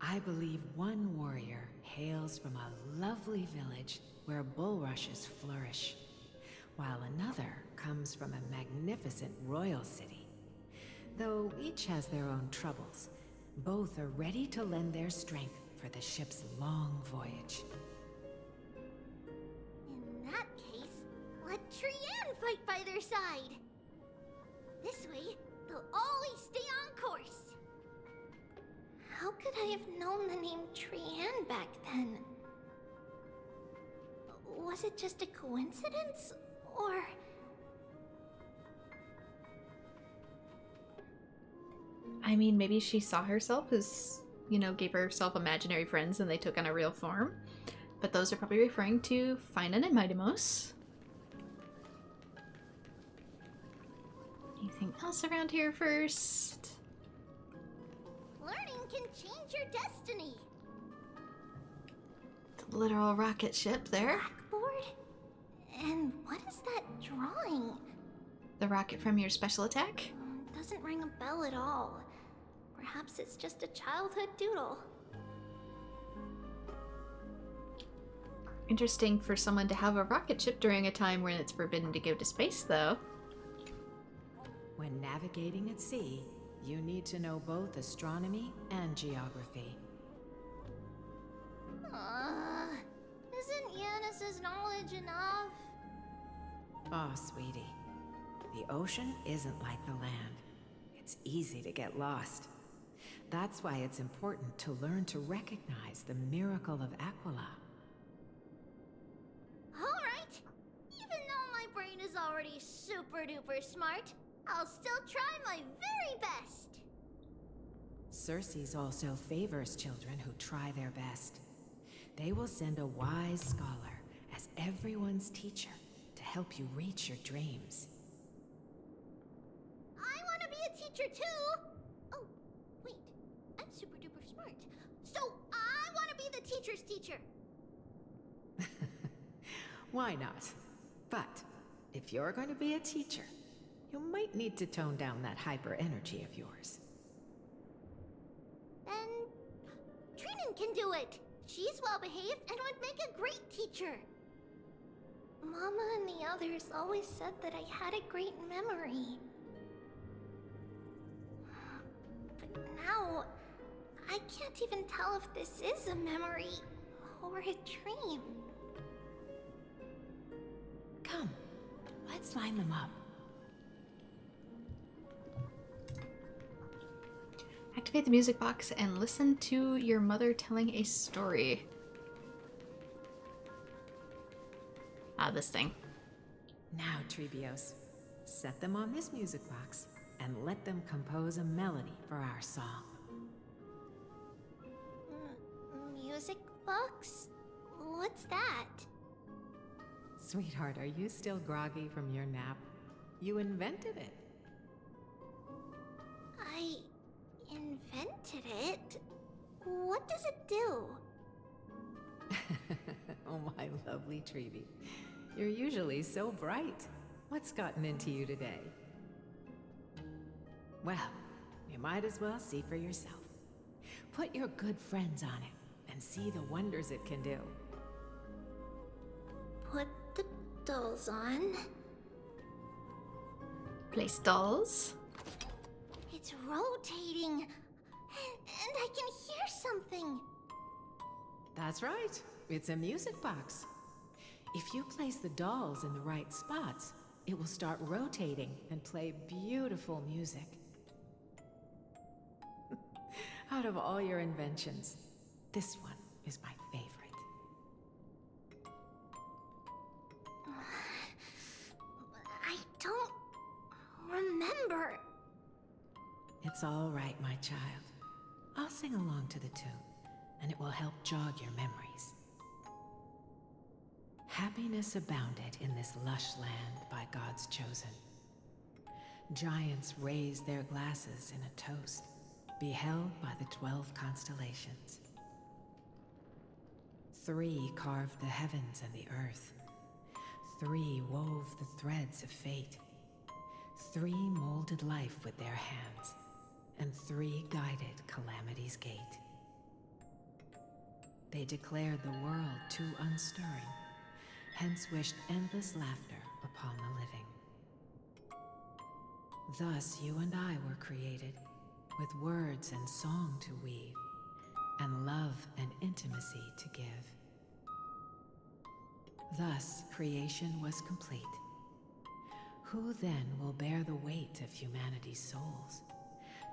I believe one warrior hails from a lovely village where bulrushes flourish, while another comes from a magnificent royal city. Though each has their own troubles, both are ready to lend their strength for the ship's long voyage. In that case, let Trian fight by their side. This way, they'll always stay on course. How could I have known the name Trian back then? Was it just a coincidence, or... I mean, maybe she saw herself as, you know, gave herself imaginary friends and they took on a real form. But those are probably referring to Finan and Mightimos. Anything else around here first? Learning can change your destiny. The literal rocket ship there. Blackboard? And what is that drawing? The rocket from your special attack? Doesn't ring a bell at all. Perhaps it's just a childhood doodle. Interesting for someone to have a rocket ship during a time when it's forbidden to go to space, though. When navigating at sea, you need to know both astronomy and geography. Isn't Yanis's knowledge enough? Oh, sweetie. The ocean isn't like the land. It's easy to get lost. That's why it's important to learn to recognize the miracle of Aquila. Alright! Even though my brain is already super duper smart, I'll still try my very best! Circes also favors children who try their best. They will send a wise scholar as everyone's teacher to help you reach your dreams. I want to be a teacher too! Oh, wait. I'm super duper smart. So I want to be the teacher's teacher! Why not? But if you're going to be a teacher, you might need to tone down that hyper energy of yours. Then Trinan can do it! She's well behaved and would make a great teacher! Mama and the others always said that I had a great memory. But now, I can't even tell if this is a memory or a dream. Come, let's line them up. Activate the music box and listen to your mother telling a story. Ah, this thing. Now, Trebios, set them on this music box and let them compose a melody for our song. Music box? What's that? Sweetheart, are you still groggy from your nap? You invented it. I invented it? What does it do? Oh, my lovely Trebi. You're usually so bright. What's gotten into you today? Well, you might as well see for yourself. Put your good friends on it and see the wonders it can do. Put the dolls on. Place dolls. It's rotating. And I can hear something. That's right. It's a music box. If you place the dolls in the right spots, it will start rotating and play beautiful music. Out of all your inventions, this one is my favorite. I don't remember. It's all right, my child. I'll sing along to the tune, and it will help jog your memories. Happiness abounded in this lush land by God's chosen. Giants raised their glasses in a toast, beheld by the 12 constellations. 3 carved the heavens and the earth. 3 wove the threads of fate. 3 molded life with their hands, and 3 guided calamity's gate. They declared the world too unstirring, hence wished endless laughter upon the living. Thus you and I were created, with words and song to weave, and love and intimacy to give. Thus creation was complete. Who then will bear the weight of humanity's souls,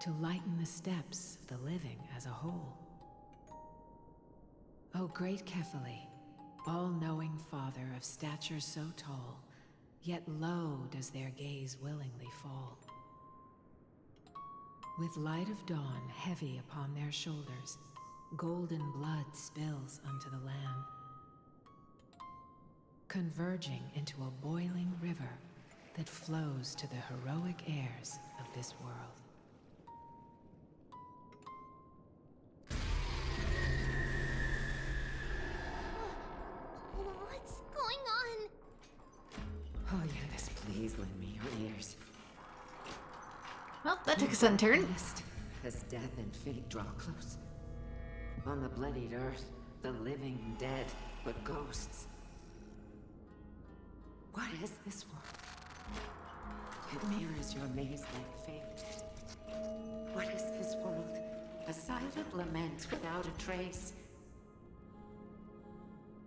to lighten the steps of the living as a whole? O great Kephali, all-knowing Father of stature so tall, yet low does their gaze willingly fall. With light of dawn heavy upon their shoulders, golden blood spills unto the land, converging into a boiling river that flows to the heroic heirs of this world. What's going on? Oh, yes, please lend me your ears. Well, that took a sudden turn. As death and fate draw close. On the bloodied earth, the living dead, but ghosts. What is this world? It mirrors your maze-like fate. What is this world? A silent lament without a trace.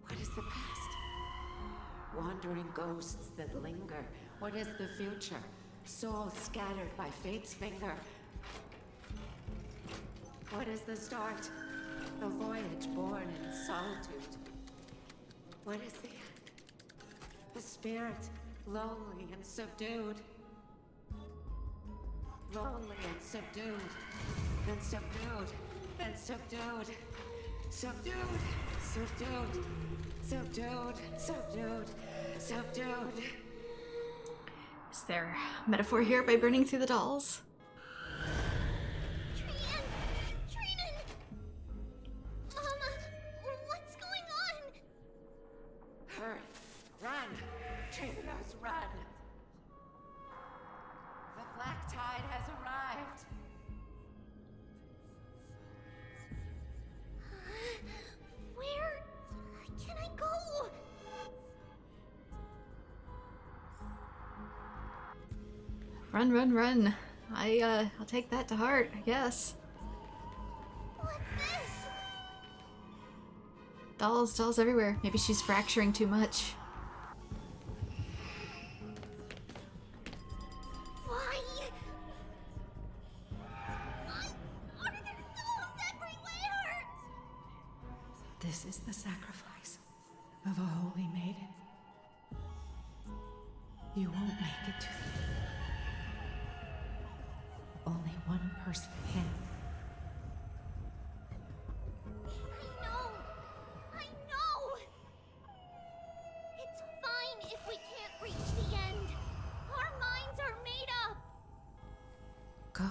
What is the past? Wandering ghosts that linger. What is the future? Souls scattered by fate's finger. What is the start? A voyage born in solitude. What is the end? The spirit, lonely and subdued. Lonely and subdued. Then subdued. Then subdued. Subdued. Subdued. Subdued. Subdued. Subdued. Is there a metaphor here by burning through the dolls? Mama, what's going on? Hurry! Run! Trinos, run! The black tide has arrived! Where can I go? Run, run, run. I'll take that to heart, I guess. What's this? Dolls everywhere. Maybe she's fracturing too much. Why? Are there dolls everywhere? This is the sacrifice of a holy maiden. You won't make it to the end. Only one person can. I know! It's fine if we can't reach the end. Our minds are made up. Go.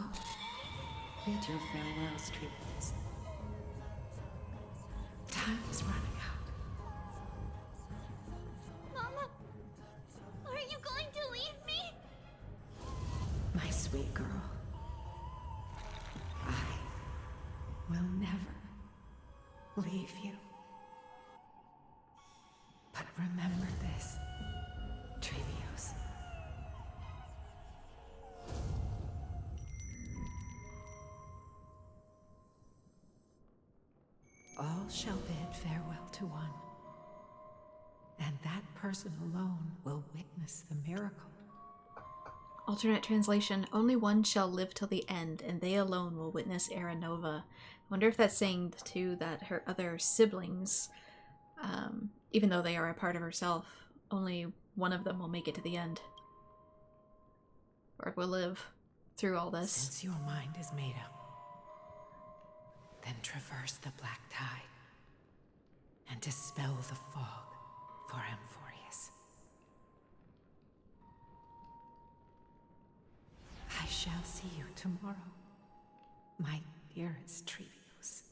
Bid your farewells, Trees. Time is running out. Mama, are you going to leave me? My sweet girl. I will never leave you. But remember this, Trevios. All shall bid farewell to one, and that person alone will witness the miracle. Alternate translation, only one shall live till the end, and they alone will witness Era Nova. I wonder if that's saying, too, that her other siblings, even though they are a part of herself, only one of them will make it to the end. Or will live through all this. Since your mind is made up, then traverse the black tide and dispel the fog for Amphorius. I shall see you tomorrow, my dearest Trevios.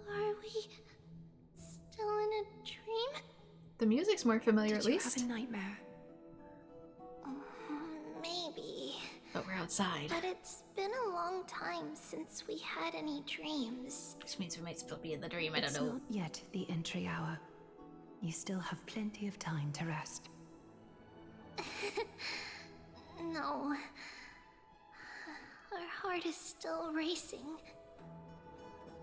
Are we still in a dream? The music's more familiar, at Did you least. have a nightmare? Maybe. But we're outside. But it's been a long time since we had any dreams. Which means we might still be in the dream, I don't It's know. not yet the entry hour. You still have plenty of time to rest. No. Our heart is still racing.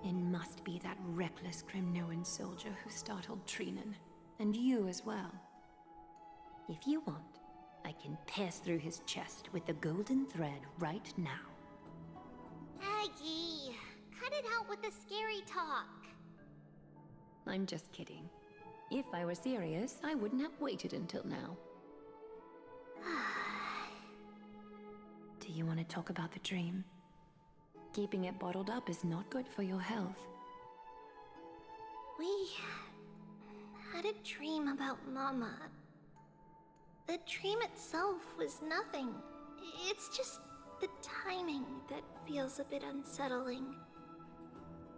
It must be that reckless Kremnoan soldier who startled Trinan. And you as well. If you want, I can pass through his chest with the golden thread right now. Aggie, cut it out with the scary talk. I'm just kidding. If I were serious, I wouldn't have waited until now. Do you want to talk about the dream? Keeping it bottled up is not good for your health. We had a dream about Mama. The dream itself was nothing. It's just the timing that feels a bit unsettling.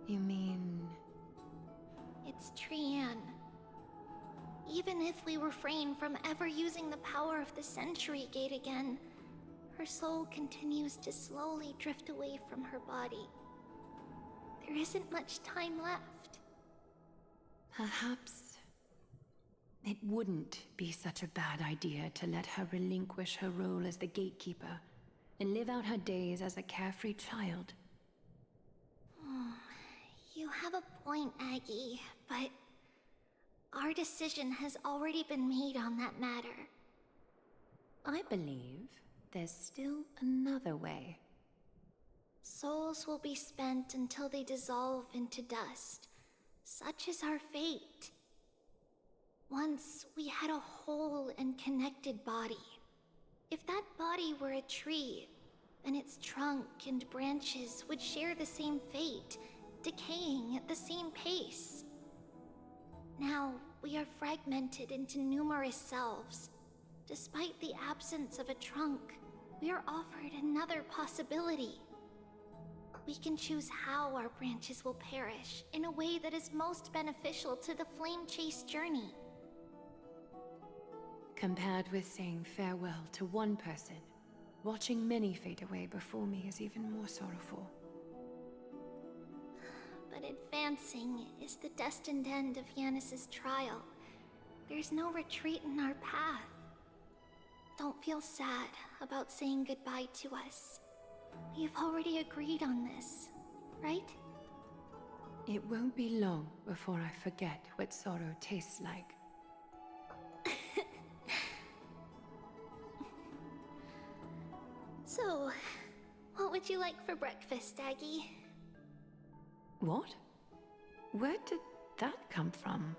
You mean... It's Trian. Even if we refrain from ever using the power of the Century Gate again, her soul continues to slowly drift away from her body. There isn't much time left. Perhaps it wouldn't be such a bad idea to let her relinquish her role as the gatekeeper and live out her days as a carefree child. You have a point, Aggie, but our decision has already been made on that matter. I believe there's still another way. Souls will be spent until they dissolve into dust. Such is our fate. Once we had a whole and connected body. If that body were a tree, then its trunk and branches would share the same fate, decaying at the same pace. Now, we are fragmented into numerous selves. Despite the absence of a trunk, we are offered another possibility. We can choose how our branches will perish in a way that is most beneficial to the Flame Chase journey. Compared with saying farewell to one person, watching many fade away before me is even more sorrowful. but advancing is the destined end of Yanis's trial. There's no retreat in our path. Don't feel sad about saying goodbye to us. We've already agreed on this, right? It won't be long before I forget what sorrow tastes like. So, what would you like for breakfast, Aggie? What? Where did that come from?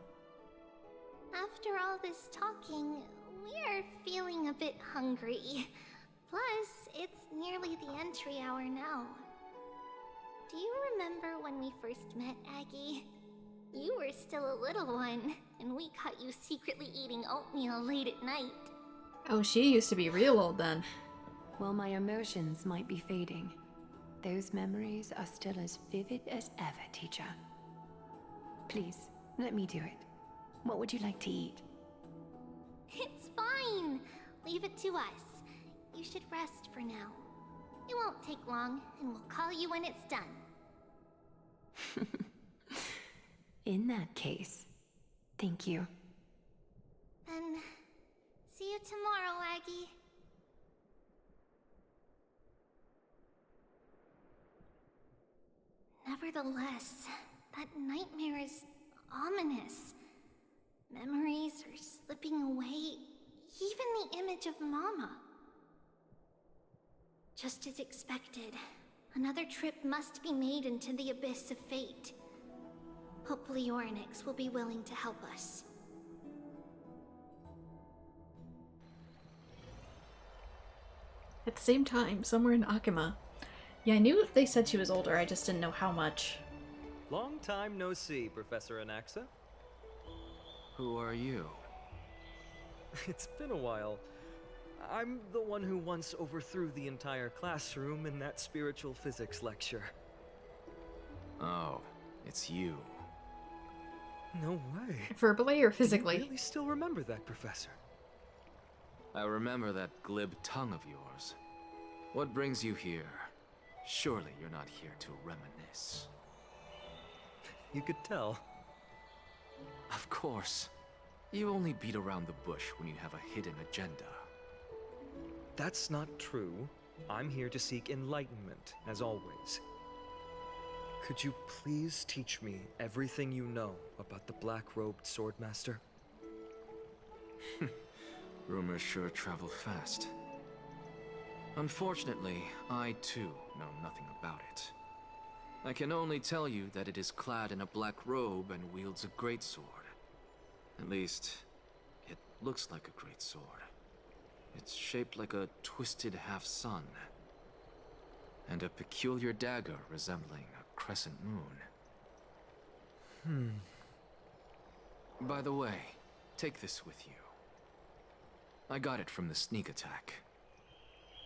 After all this talking, we are feeling a bit hungry. Plus, it's nearly the entry hour now. Do you remember when we first met, Aggie? You were still a little one, and we caught you secretly eating oatmeal late at night. Oh, she used to be real old then. While my emotions might be fading, those memories are still as vivid as ever, teacher. Please, let me do it. What would you like to eat? It's fine. Leave it to us. You should rest for now. It won't take long, and we'll call you when it's done. In that case, thank you. Then, see you tomorrow, Aggie. Nevertheless, that nightmare is ominous. Memories are slipping away, even the image of Mama. Just as expected, another trip must be made into the abyss of fate. Hopefully Orynyx will be willing to help us. At the same time, somewhere in Akuma. Yeah, I knew they said she was older, I just didn't know how much. Long time no see, Professor Anaxa. Who are you? It's been a while. I'm the one who once overthrew the entire classroom in that spiritual physics lecture. Oh, it's you. No way. Verbally or physically? You really still remember that, Professor? I remember that glib tongue of yours. What brings you here? Surely you're not here to reminisce. You could tell. Of course. You only beat around the bush when you have a hidden agenda. That's not true. I'm here to seek enlightenment, as always. Could you please teach me everything you know about the black-robed swordmaster? Rumors sure travel fast. Unfortunately, I too know nothing about it. I can only tell you that it is clad in a black robe and wields a greatsword. At least, it looks like a greatsword. It's shaped like a twisted half-sun, and a peculiar dagger resembling a crescent moon. By the way, take this with you. I got it from the sneak attack.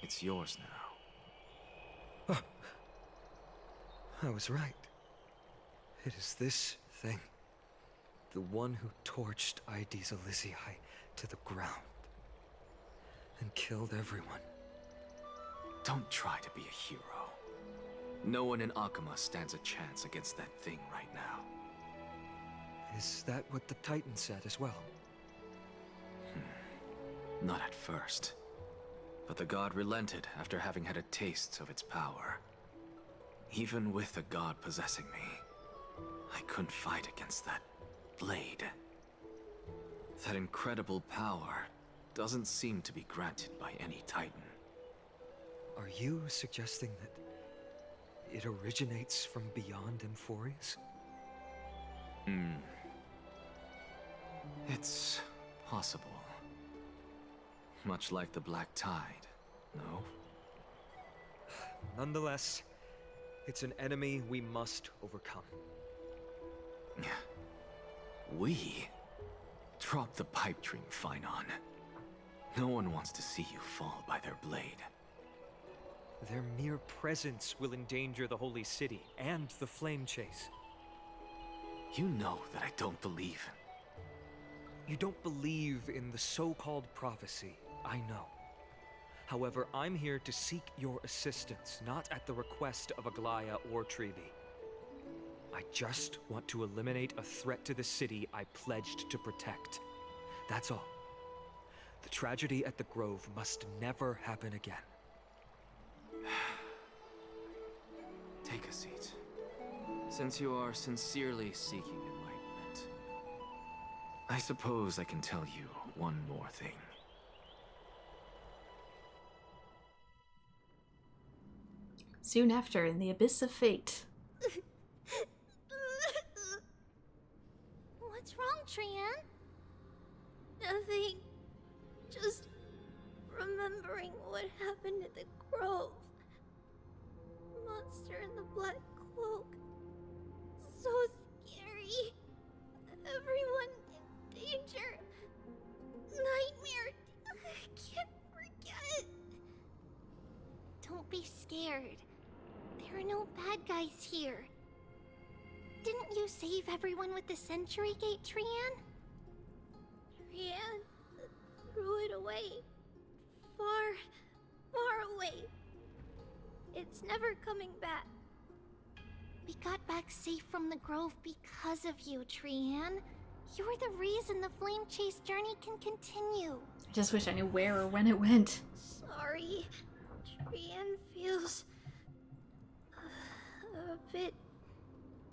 It's yours now. I was right. It is this thing. The one who torched Aether Elizii to the ground. And killed everyone. Don't try to be a hero. No one in Akuma stands a chance against that thing right now. Is that what the Titan said as well? Not at first. But the god relented after having had a taste of its power. Even with the god possessing me, I couldn't fight against that blade. That incredible power doesn't seem to be granted by any Titan. Are you suggesting that it originates from beyond Amphorius? It's possible. Much like the Black Tide, no? Nonetheless, it's an enemy we must overcome. We? Drop the pipe dream, Phynon. No one wants to see you fall by their blade. Their mere presence will endanger the Holy City and the Flame Chase. You know that I don't believe. You don't believe in the so-called prophecy, I know. However, I'm here to seek your assistance, not at the request of Aglaya or Tribi. I just want to eliminate a threat to the city I pledged to protect. That's all. The tragedy at the Grove must never happen again. Take a seat. Since you are sincerely seeking enlightenment, I suppose I can tell you one more thing. Soon after, in the abyss of fate. What's wrong, Trian? Nothing. Just remembering what happened at the Grove. Monster in the black cloak. So scary. Everyone in danger. Nightmare. I can't forget. Don't be scared. There are no bad guys here. Didn't you save everyone with the Century Gate, Trian? Trian threw it away. Far, far away. It's never coming back. We got back safe from the Grove because of you, Trian. You're the reason the Flame Chase journey can continue. I just wish I knew where or when it went. Sorry. Trian feels a bit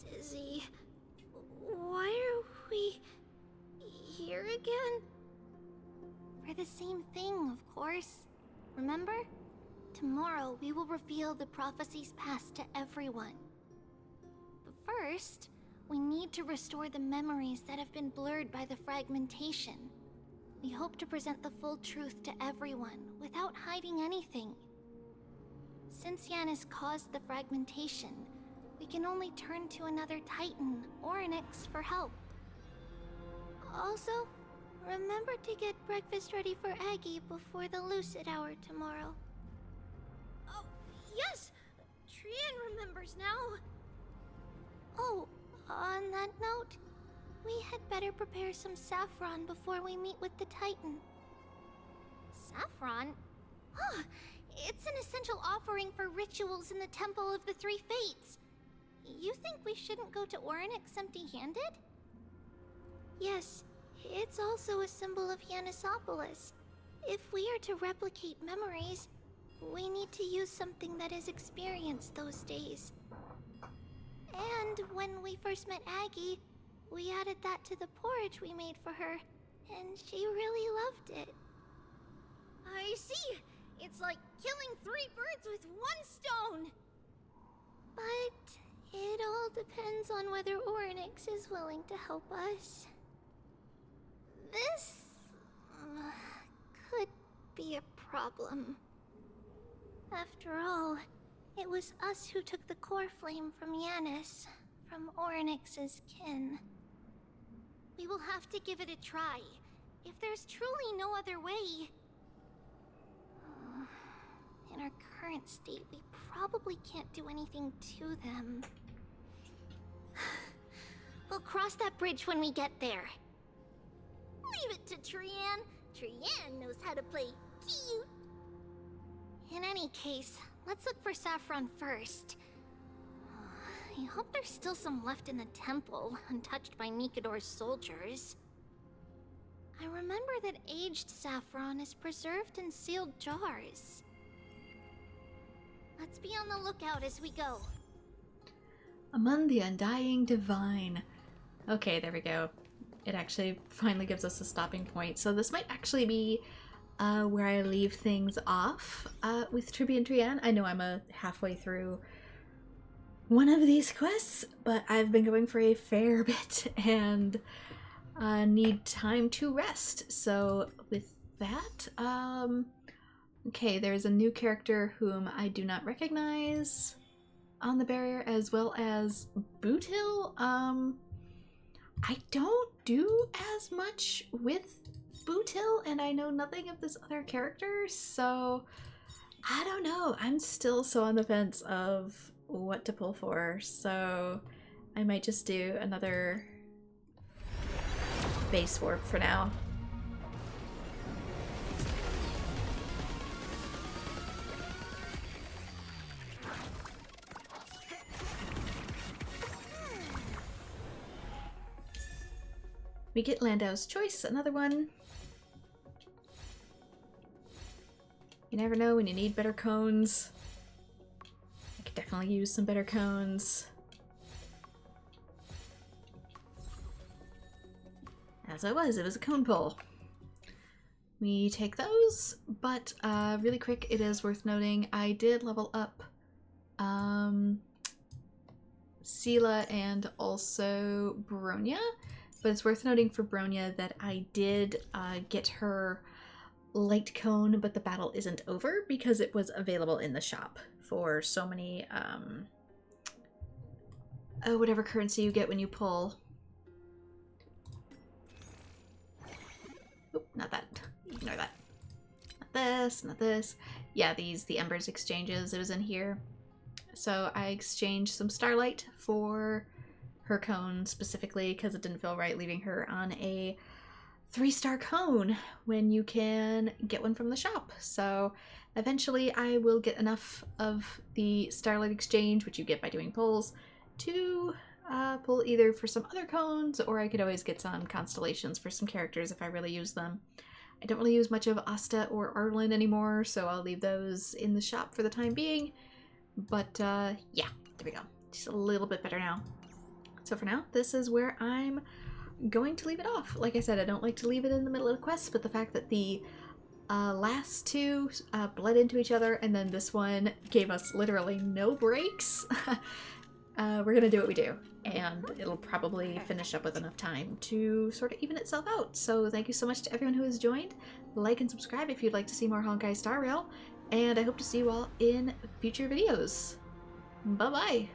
dizzy. Why are we here again? For the same thing, of course. Remember? Tomorrow we will reveal the prophecies past to everyone. But first, we need to restore the memories that have been blurred by the fragmentation. We hope to present the full truth to everyone without hiding anything. Since Yanis caused the fragmentation, we can only turn to another Titan or an X for help. Also, remember to get breakfast ready for Aggie before the Lucid Hour tomorrow. Oh, yes! Trian remembers now! Oh, on that note, we had better prepare some saffron before we meet with the Titan. Saffron? Huh, it's an essential offering for rituals in the Temple of the Three Fates. You think we shouldn't go to Orynyx empty-handed? Yes, it's also a symbol of Yanisopolis. If we are to replicate memories, we need to use something that has experienced those days. And when we first met Aggie, we added that to the porridge we made for her, and she really loved it. I see! It's like killing 3 birds with 1 stone! But it all depends on whether Orynyx is willing to help us. This could be a problem. After all, it was us who took the core flame from Yanis, from Orynyx's kin. We will have to give it a try. If there's truly no other way... In our current state, we probably can't do anything to them. We'll cross that bridge when we get there. Leave it to Trian. Trian knows how to play cute. In any case, let's look for saffron first. I hope there's still some left in the temple, untouched by Nikador's soldiers. I remember that aged saffron is preserved in sealed jars. Let's be on the lookout as we go. Among the Undying Divine. Okay, there we go. It actually finally gives us a stopping point. So this might actually be where I leave things off with Tribby and Trian. I know I'm halfway through one of these quests, but I've been going for a fair bit and need time to rest. So with that, okay, there's a new character whom I do not recognize on the barrier, as well as Bootil. I don't do as much with Bootil, and I know nothing of this other character, so I don't know. I'm still so on the fence of what to pull for, so I might just do another base warp for now. We get Landau's Choice, another one. You never know when you need better cones. I could definitely use some better cones. As it was a cone pull. We take those, but really quick, it is worth noting I did level up Sela and also Bronya, but it's worth noting for Bronya that I did get her light cone, but the battle isn't over because it was available in the shop for so many whatever currency you get when you pull. Oop, not that. Ignore that. Not this, not this. Yeah, the Embers exchanges, it was in here. So I exchanged some Starlight for her cone specifically because it didn't feel right leaving her on a 3-star cone when you can get one from the shop. So eventually I will get enough of the Starlight exchange, which you get by doing pulls, to pull either for some other cones, or I could always get some constellations for some characters if I really use them. I don't really use much of Asta or Arlen anymore, so I'll leave those in the shop for the time being. But yeah, there we go. Just a little bit better now. So for now, this is where I'm going to leave it off. Like I said, I don't like to leave it in the middle of the quest, but the fact that the last two bled into each other and then this one gave us literally no breaks, we're gonna do what we do, and it'll probably finish up with enough time to sort of even itself out. So thank you so much to everyone who has joined. Like and subscribe if you'd like to see more Honkai Star Rail, and I hope to see you all in future videos. Bye-bye!